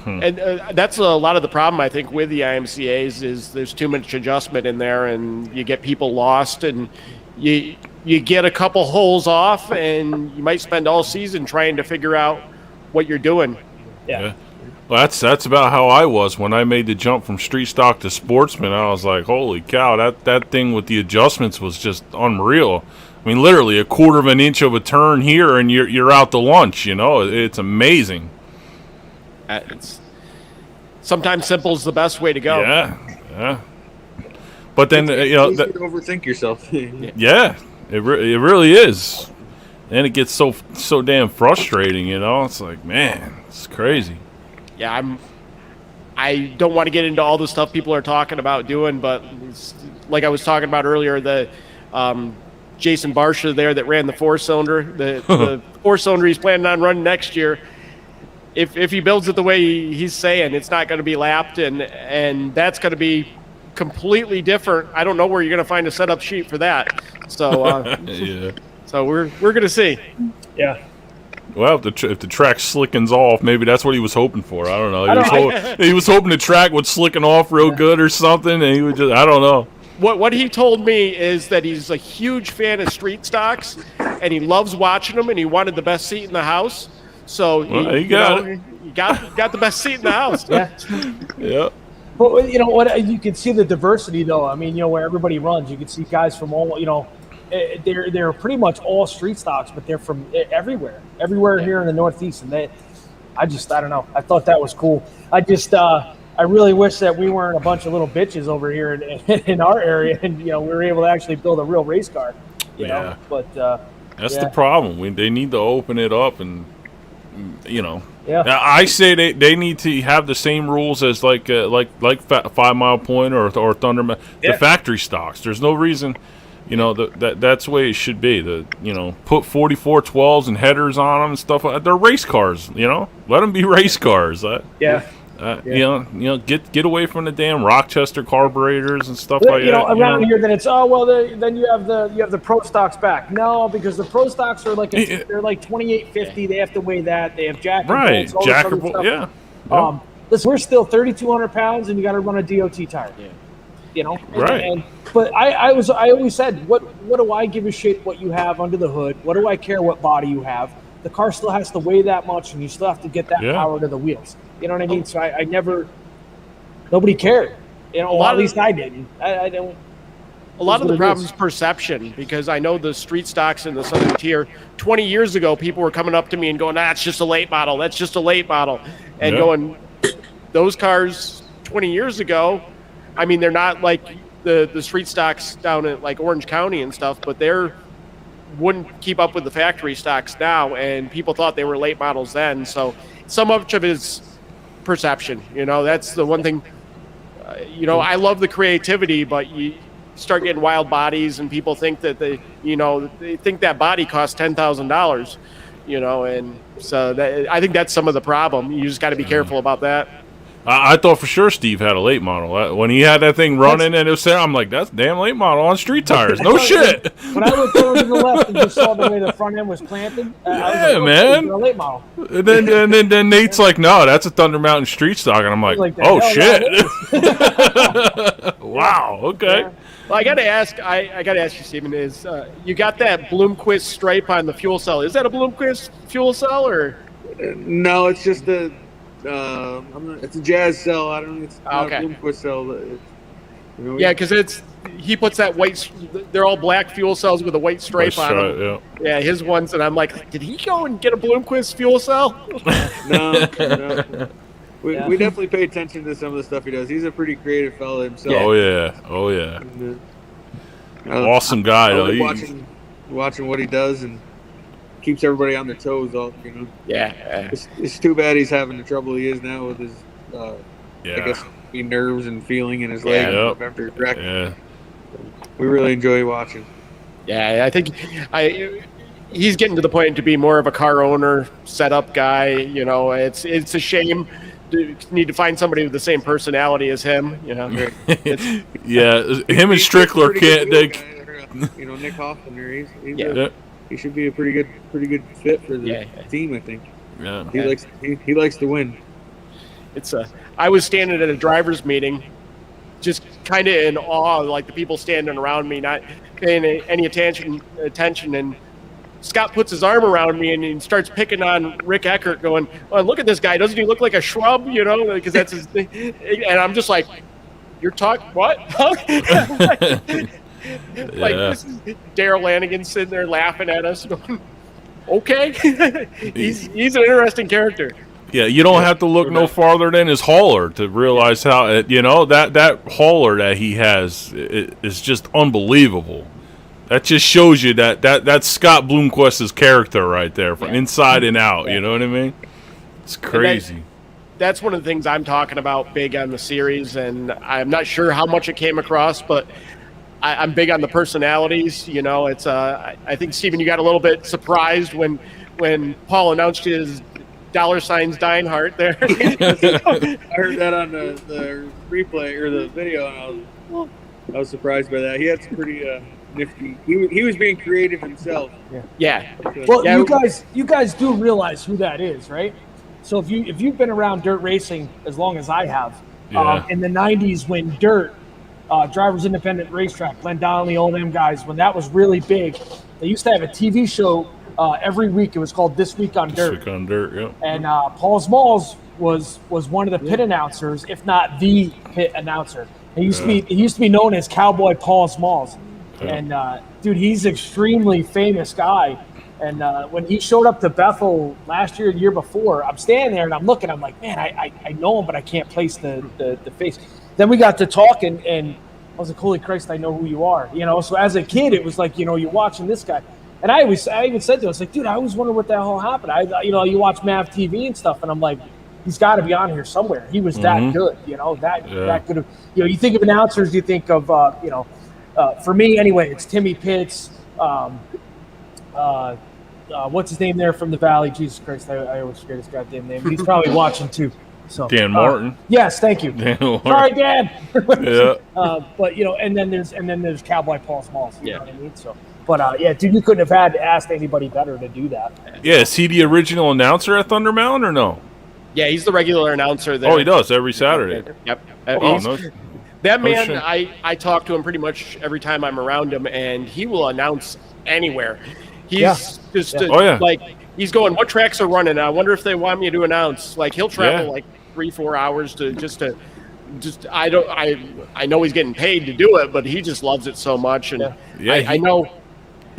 And that's a lot of the problem, I think, with the IMCAs is there's too much adjustment in there, and you get people lost, and you get a couple holes off, and you might spend all season trying to figure out what you're doing. Yeah. Well, that's about how I was when I made the jump from street stock to sportsman. I was like, holy cow, that thing with the adjustments was just unreal. I mean, literally a quarter of an inch of a turn here, and you're out to lunch. It's amazing. It's sometimes simple is the best way to go. Yeah. But then it's easy to overthink yourself. Yeah, it really is, and it gets so damn frustrating. It's like, man, it's crazy. Yeah, I don't want to get into all the stuff people are talking about doing, but like I was talking about earlier, the Jason Barsha there that ran the 4-cylinder, the 4-cylinder he's planning on running next year. If he builds it the way he's saying, it's not going to be lapped, and that's going to be completely different. I don't know where you're going to find a setup sheet for that. So yeah. So we're going to see. Yeah. Well, if the track slickens off, maybe that's what he was hoping for. I don't know. He was hoping the track would slicken off real good or something, and he would just, I don't know. What he told me is that he's a huge fan of street stocks, and he loves watching them, and he wanted the best seat in the house. So he got the best seat in the house. Yeah. Yeah. But you can see the diversity though. I mean, where everybody runs, you can see guys from all, they're pretty much all street stocks, but they're from everywhere here in the Northeast. And I don't know. I thought that was cool. I really wish that we weren't a bunch of little bitches over here in our area, and we were able to actually build a real race car. You know? But that's the problem. They need to open it up and. Yeah. I say they need to have the same rules as like 5 Mile Point or Thunder, the factory stocks. There's no reason, that's the way it should be. Put 4412s and headers on them and stuff like that. They're race cars. Let them be race cars. Get away from the damn Rochester carburetors and stuff like that. Around here, then it's then you have the pro stocks back. No, because the pro stocks are they're like 2850. They have to weigh that. They have jack bolts, all this other stuff. Yeah. Listen, we're still 3,200 pounds, and you got to run a DOT tire. Yeah. Right. But I always said, what do I give a shit what you have under the hood? What do I care what body you have? The car still has to weigh that much, and you still have to get that power to the wheels. You know what I mean? So I never, nobody cared. At least I didn't. I don't. A lot of the problem is perception, because I know the street stocks in the Southern Tier, 20 years ago, people were coming up to me and going, it's just a late model. That's just a late model. And going, those cars 20 years ago, I mean, they're not like the street stocks down at like Orange County and stuff, but wouldn't keep up with the factory stocks now, and people thought they were late models then. So so much of it is perception. That's the one thing. I love the creativity, but you start getting wild bodies, and people think that they think that body costs $10,000. And so I think that's some of the problem. You just got to be careful about that. I thought for sure Steve had a late model. When he had that thing running and it was there, I'm like, that's a damn late model on street tires. No shit. When I looked over to the left and just saw the way the front end was planted, I was like, man. A late model. And then Nate's like, no, that's a Thunder Mountain street stock. And I'm like oh, shit. Wow, okay. Yeah. Well, I gotta ask you, Stephen. Is you got that Bloomquist stripe on the fuel cell? Is that a Bloomquist fuel cell or? No, it's just it's a Jazz cell. I don't know. It's not okay. a Bloomquist cell. Yeah, because he puts that white. They're all black fuel cells with a white stripe on them. Yeah, his ones, and I'm like, did he go and get a Bloomquist fuel cell? No. We definitely pay attention to some of the stuff he does. He's a pretty creative fellow himself. Oh yeah. And, awesome guy though. Watching what he does and keeps everybody on their toes. Yeah. It's too bad he's having the trouble he is now with his. I guess nerves and feeling in his leg after his wreck. Yeah. We really enjoy watching. Yeah, I think he's getting to the point to be more of a car owner, setup guy. It's a shame. Need to find somebody with the same personality as him. Him and Strickler can't. Nick Hoffman there. He should be a pretty good fit for the team. I think. Yeah. He likes to win. I was standing at a driver's meeting, just kind of in awe, like the people standing around me, not paying any attention, and Scott puts his arm around me and he starts picking on Rick Eckert, going, "Oh, look at this guy! Doesn't he look like a shrub?" Because that's his thing. And I'm just like, "You're talking what?" This is Daryl Lanigan sitting there laughing at us, going, "Okay." he's an interesting character. Yeah, you don't have to look no farther than his hauler to realize how that hauler that he has is just unbelievable. That just shows you that's Scott Bloomquist's character right there, from inside and out. You know what I mean? It's crazy. That's one of the things I'm talking about big on the series, and I'm not sure how much it came across, but I'm big on the personalities. It's I think, Stephen, you got a little bit surprised when Paul announced his $ deinhardt there. I heard that on the replay or the video, and I was surprised by that. He had some pretty nifty. He was being creative himself. Yeah. Well, you guys do realize who that is, right? So if you've been around dirt racing as long as I have, in the '90s when dirt, Drivers Independent Racetrack, Glenn Donnelly, all them guys, when that was really big, they used to have a TV show every week. It was called This Week on Dirt. This Week on Dirt, yeah. And Paul Smalls was one of the pit announcers, if not the pit announcer. He used to be known as Cowboy Paul Smalls. Yeah. And dude, he's an extremely famous guy. And when he showed up to Bethel last year, the year before, I'm standing there and I'm looking. I'm like, man, I know him, but I can't place the face. Then we got to talking, and I was like, holy Christ, I know who you are. So as a kid, it was like, you're watching this guy. And I even said to him, I was like, dude, I always wonder what the hell happened. You watch MAV TV and stuff, and I'm like, he's got to be on here somewhere. He was that good, that good of, you think of announcers, you think of, for me anyway, it's Timmy Pitts, what's his name there from the Valley? Jesus Christ, I always forget his goddamn name. He's probably watching too. So Dan Martin. Yes, thank you. Dan Martin. Sorry, Dan. Yeah. But and then there's Cowboy Paul Smalls. You know what I mean? So. But, dude, you couldn't have asked anybody better to do that. Yeah, is he the original announcer at Thunder Mountain or no? Yeah, he's the regular announcer there. Oh, he does every Saturday. Yep. That man, I talk to him pretty much every time I'm around him, and he will announce anywhere. He's like, he's going, what tracks are running? I wonder if they want me to announce. Like, he'll travel 3-4 hours I know he's getting paid to do it, but he just loves it so much. And I know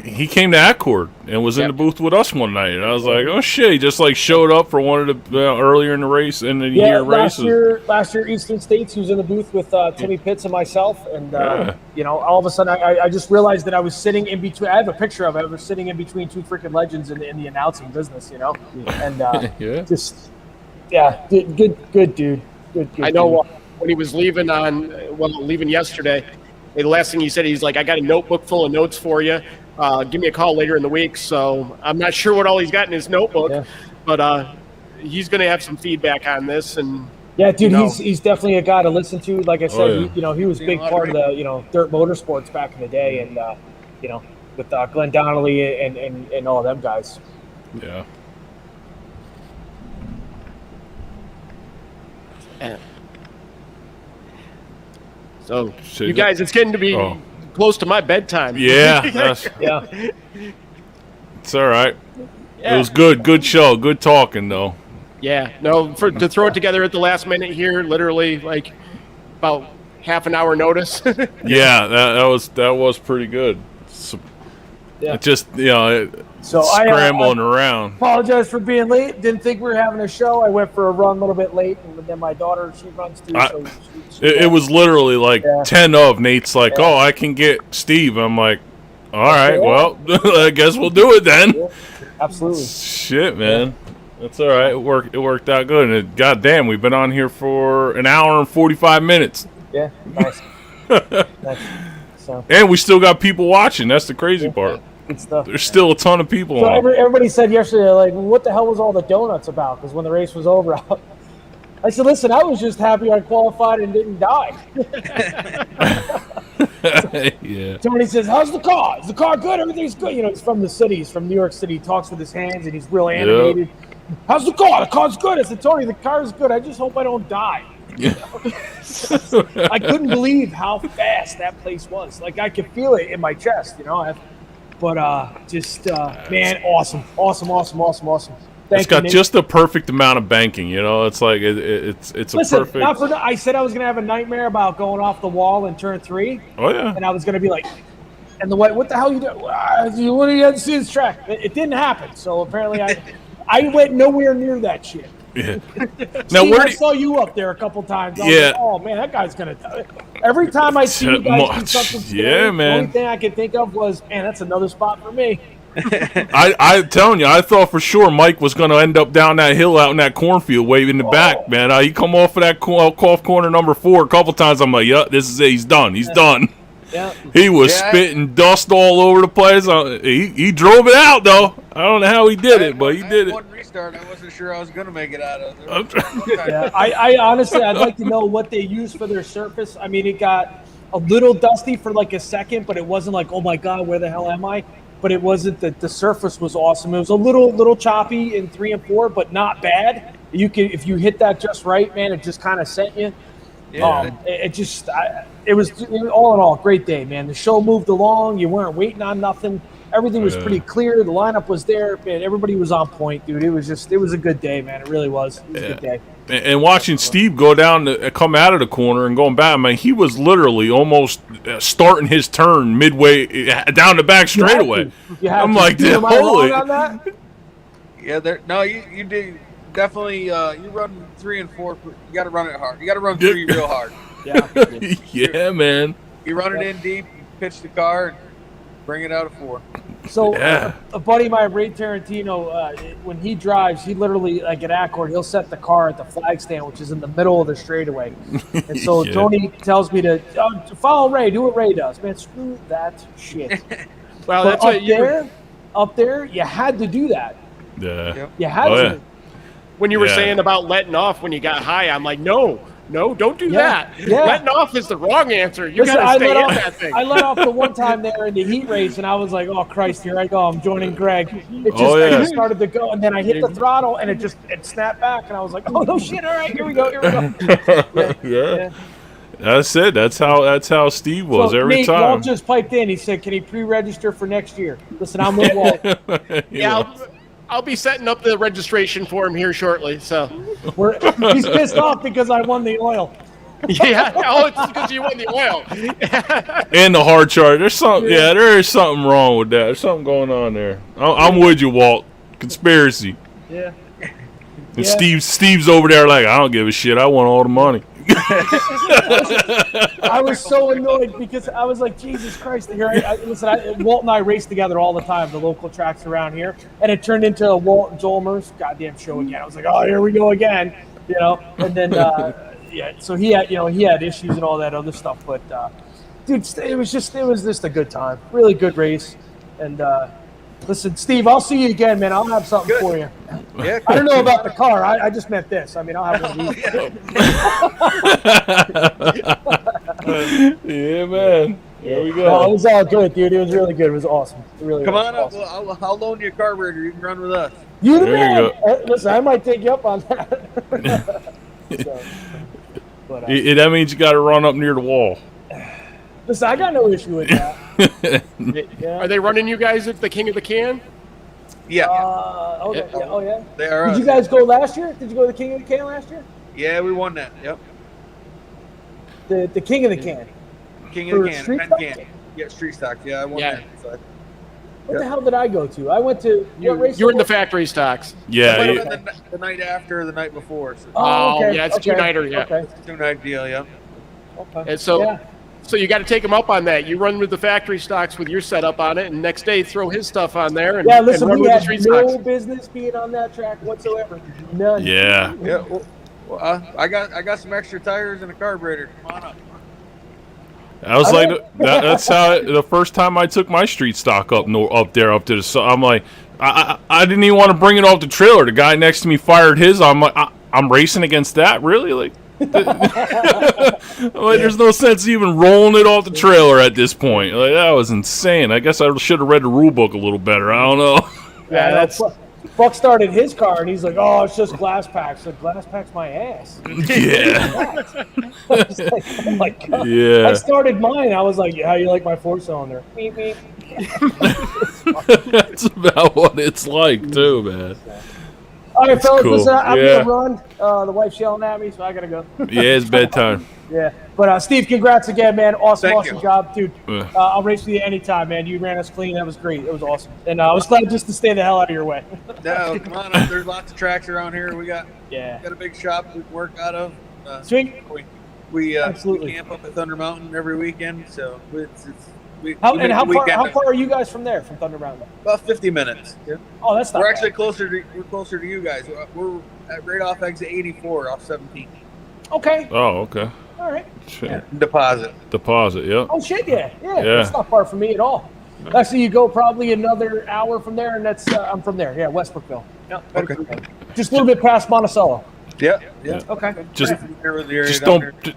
he came to Accord and was in the booth with us one night, and I was like, "Oh shit!" He just showed up for one of the earlier in the race in the year races. Last year, Eastern States, he was in the booth with Timmy Pitts and myself, and all of a sudden, I just realized that I was sitting in between. I have a picture of it. I was sitting in between two freaking legends in the announcing business, and good dude. Good I know when he was leaving leaving yesterday. The last thing he said, he's like, I got a notebook full of notes for you. Give me a call later in the week. So I'm not sure what all he's got in his notebook, but he's going to have some feedback on this. And Yeah, dude, No. he's definitely a guy to listen to. Like I said, yeah. he was a big part of the dirt motorsports back in the day, and with Glenn Donnelly and all them guys. Yeah. Yeah. So, Shit. you guys, it's getting to be close to my bedtime. Yeah. That's, Yeah, it's all right. Yeah. It was good. Good show. Good talking, though. Yeah, no, to throw it together at the last minute here, literally like about half an hour notice. Yeah, that was pretty good. So, yeah. it just So scrambling I around. apologize for being late. Didn't think we were having a show. I went for a run a little bit late, and then my daughter, she runs too. It was literally like 10 of Nate's like, Yeah. oh, I can get Steve. I'm like, all right, well, I guess we'll do it then. Yeah, absolutely. Shit, man. That's all right. It worked out good. And goddamn, we've been on here for an hour and 45 minutes. Yeah, nice. Nice. So And we still got people watching. That's the crazy part. good stuff. There's still a ton of people So on. everybody said yesterday, like, what the hell was all the donuts about? Because when the race was over, I said, listen, I was just happy I qualified and didn't die. Yeah. Tony says, how's the car? Is the car good? Everything's good. He's from the city. He's from New York City. He talks with his hands, and he's real animated. How's the car? The car's good. I said, Tony, the car's good. I just hope I don't die. I couldn't believe how fast that place was. Like, I could feel it in my chest, But man, awesome. It's Thank you, got Nick. just the perfect amount of banking, It's like it's a Listen, perfect. I said I was going to have a nightmare about going off the wall in turn 3, Oh yeah. and I was going to be like, and the way, what the hell you doing? What do you have to see this track? It didn't happen. So apparently I went nowhere near that shit. Yeah. Now Steve, where I do saw you up there a couple times. I was Yeah. like, oh man, that guy's gonna die. Every time I see you guys do something scary, Yeah, man. the only thing I could think of was, man, that's another spot for me. I'm telling you, I thought for sure Mike was going to end up down that hill out in that cornfield way in the back, man. He come off of that off corner number 4 a couple times. I'm like, yeah, this is it. He's done. He's done. Yeah. He was spitting dust all over the place. He drove it out, though. I don't know how he did it, but he did it. One restart, I wasn't sure I was going to make it out of there. Yeah, I honestly, I'd like to know what they used for their surface. I mean, it got a little dusty for like a second, but it wasn't like, oh my God, where the hell am I? But it wasn't that the surface was awesome. It was a little choppy in 3 and 4, but not bad. If you hit that just right, man, it just kind of sent you. Yeah. It was all in all, great day, man. The show moved along. You weren't waiting on nothing. Everything was pretty clear. The lineup was there, man. Everybody was on point, dude. It was a good day, man. It really was. It was a good day. And watching Steve go come out of the corner and going back, man, he was literally almost starting his turn midway down the back straightaway. I'm like, am I holy. wrong on that? Yeah, you do definitely. You run 3 and 4. You got to run it hard. You got to run 3 real hard. Yeah. Yeah, man. You run it in deep. You pitch the car and bring it out of 4. So Yeah. a buddy of mine, Ray Tarantino, when he drives, he literally, like at Accord, he'll set the car at the flag stand, which is in the middle of the straightaway. And so Yeah. Tony tells me to follow Ray, do what Ray does. Man, screw that shit. Well, But that's what up there, you had to do that. Yeah. Yep. You had Oh, to. yeah. when you were Yeah. saying about letting off when you got high, I'm like, no, don't do that. Yeah. Letting off is the wrong answer. You Listen, gotta stay in that thing. I let off the one time there in the heat race, and I was like, "Oh Christ, here I go! I'm joining Greg." It just Oh, yeah. it started to go, and then I hit the throttle, and it snapped back, and I was like, "Oh no, shit! All right, here we go." Yeah. That's it. That's how Steve was So, every Nate, time. Walt just piped in. He said, "Can he pre-register for next year?" Listen, I'm with Walt. Yeah, I'll be setting up the registration for him here shortly. So, He's pissed off because I won the oil. yeah, it's because you won the oil. And the hard charge. There's something. Yeah, there is something wrong with that. There's something going on there. I'm with you, Walt. Conspiracy. Yeah. And Yeah. Steve's over there like, I don't give a shit. I want all the money. I was so annoyed because I was like, Jesus Christ! Here, Walt and I race together all the time, the local tracks around here, and it turned into a Walt and Joel Murph's goddamn show again. I was like, oh, here we go again, And then, so he had issues and all that other stuff, but dude, it was just a good time, really good race, and Listen, Steve, I'll see you again, man. I'll have something Good. for you. Yeah. I don't know about the car. I just meant this. I mean, I'll have one of these. Yeah, man. There we Oh, it go. was all good, dude. It was really good. It was awesome. It really Come was on up. awesome. I'll loan you a carburetor. You can run with us. You the There man. you Listen, I might take you up on that. So, but, That means you got to run up near the wall. listen, I got no issue with that. Yeah. Are they running you guys at the King of the Can? Yeah. Okay. Yeah. Oh yeah. They are. Did you guys go last year? Did you go to the King of the Can last year? Yeah, we won that. Yep. The King of the Can. King of For the Can. street Penn stock? Can. Yeah, street stock. Yeah, I won Yeah. that. So What the hell did I go to? I went to what race? You were in the factory stocks. I Yeah. went it- the night after, the night before. So Oh, yeah, it's a two-nighter, yeah. Okay. 2-night deal. Yeah. Okay. And so, Yeah. so you got to take him up on that. You run with the factory stocks with your setup on it, and next day throw his stuff on there and, Yeah, and listen, run we with the had street no stocks. business being on that track whatsoever. None. Yeah. Yeah. Well, I got some extra tires and a carburetor. Come on up. I was like, that's how the first time I took my street stock up there up to the. So I'm like, I didn't even want to bring it off the trailer. The guy next to me fired his. I'm like, I'm racing against that, really? Like, like, there's no sense even rolling it off the trailer at this point. Like, that was insane. I guess I should have read the rule book a little better. I don't know. Yeah, that's- Buck started his car and he's like, "Oh, it's just glass packs." So glass packs my ass. Yeah. I was like, oh my god. I Yeah. started mine. I was like, "How you like my 4-cylinder?" Beep, beep. That's about what it's like, too, man. All right, fellas, cool. listen, I'm Yeah. gonna run. The wife's yelling at me, so I gotta go. Yeah, it's bedtime. Yeah, but Steve, congrats again, man. Awesome, Thank awesome you. job, dude. Yeah. I'll race with you anytime, man. You ran us clean. That was great. It was awesome, and I was glad just to stay the hell out of your way. No, come on up. There's lots of tracks around here. We got Yeah, a big shop we work out of. sweet. We Absolutely. camp up at Thunder Mountain every weekend. So we How make the far? weekend How far are you guys from there, from Thunder Mountain? About 50 minutes. Yeah. Oh, that's not. We're bad. actually closer to you guys. We're at right off exit 84 off 17. Okay. Oh, okay. All right. Shit. Deposit. Deposit, yep. Oh shit, yeah. Yeah. That's not far from me at all. Actually, you go probably another hour from there, and that's I'm from there. Yeah, Westbrookville. Yeah. Okay. Just a little bit past Monticello. Yeah. Yeah. Okay. Just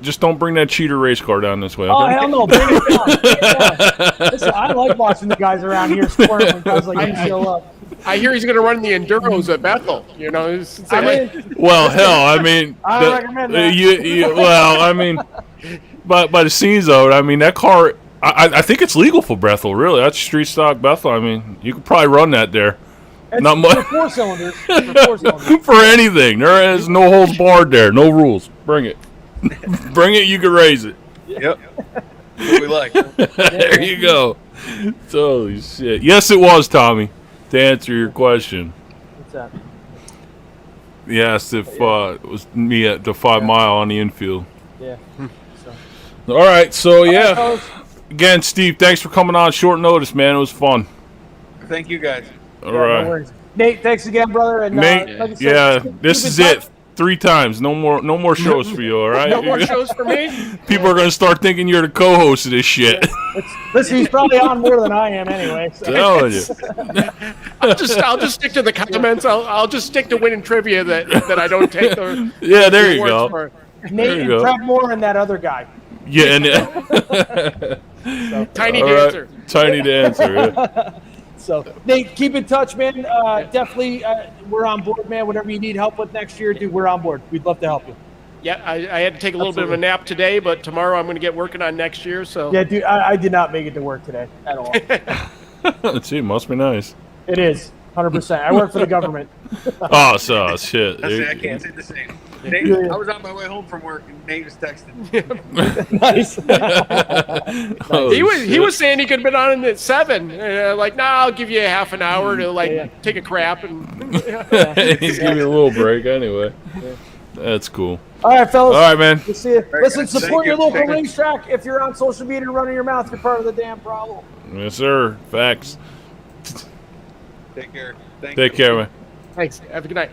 Just don't bring that cheater race car down this way. Oh Okay? hell no! Bring it down. Bring it down. Listen, I like watching the guys around here squirm when guys like you show up. I hear he's going to run the Enduros at Bethel. You know, I mean, Well, hell, I mean, I don't recommend that. well, I mean, by the scenes of it, I mean that car. I think it's legal for Bethel. Really, that's street stock Bethel. I mean, you could probably run that there. it's Not much. for 4 cylinders. For 4 cylinders. For anything, there is no holds barred there. No rules. Bring it. Bring it. You can raise it. Yep. What we like. There you go. Holy shit. Yes, it was Tommy. To answer your question, What's that? he asked if it was me at the 5 mile on the infield. Yeah. All right, so yeah. fellas. Again, Steve, thanks for coming on short notice, man. It was fun. Thank you guys. All No right, worries. Nate, thanks again, brother. And Nate. like I said, Yeah, keep this in is touch. it. 3 times. No more shows for you. All right. no more shows for me. People are gonna start thinking you're the co-host of this shit. Listen, he's probably on more than I am anyway. So. Telling you. I'll just stick to the comments. I'll just stick to winning trivia that I don't take the Yeah, there you awards go. for. Nate you and go. Trev Moore and that other guy. Yeah, and Tiny all right. dancer. Tiny dancer. Yeah. So, Nate, keep in touch, man. Definitely, we're on board, man. Whatever you need help with next year, dude, we're on board. We'd love to help you. Yeah, I had to take a little bit of a nap today, but tomorrow I'm going to get working on next year. So Yeah, dude, I did not make it to work today at all. See, must be nice. It is 100%. I work for the government. Oh, so shit. I can't say the same. Nate, Yeah. I was on my way home from work and Nate was texting. Nice. he was saying he could have been on at 7. Like, nah, I'll give you a half an hour to like Yeah. take a crap and. He's giving me a little break anyway. That's cool. All right, fellas. All right, man. We'll see you. Listen, guys. Thank support your you. local Thank you. racetrack. If you're on social media and running your mouth, you're part of the damn problem. Yes, sir. Facts. Take care. Take care, man. Thanks. Have a good night.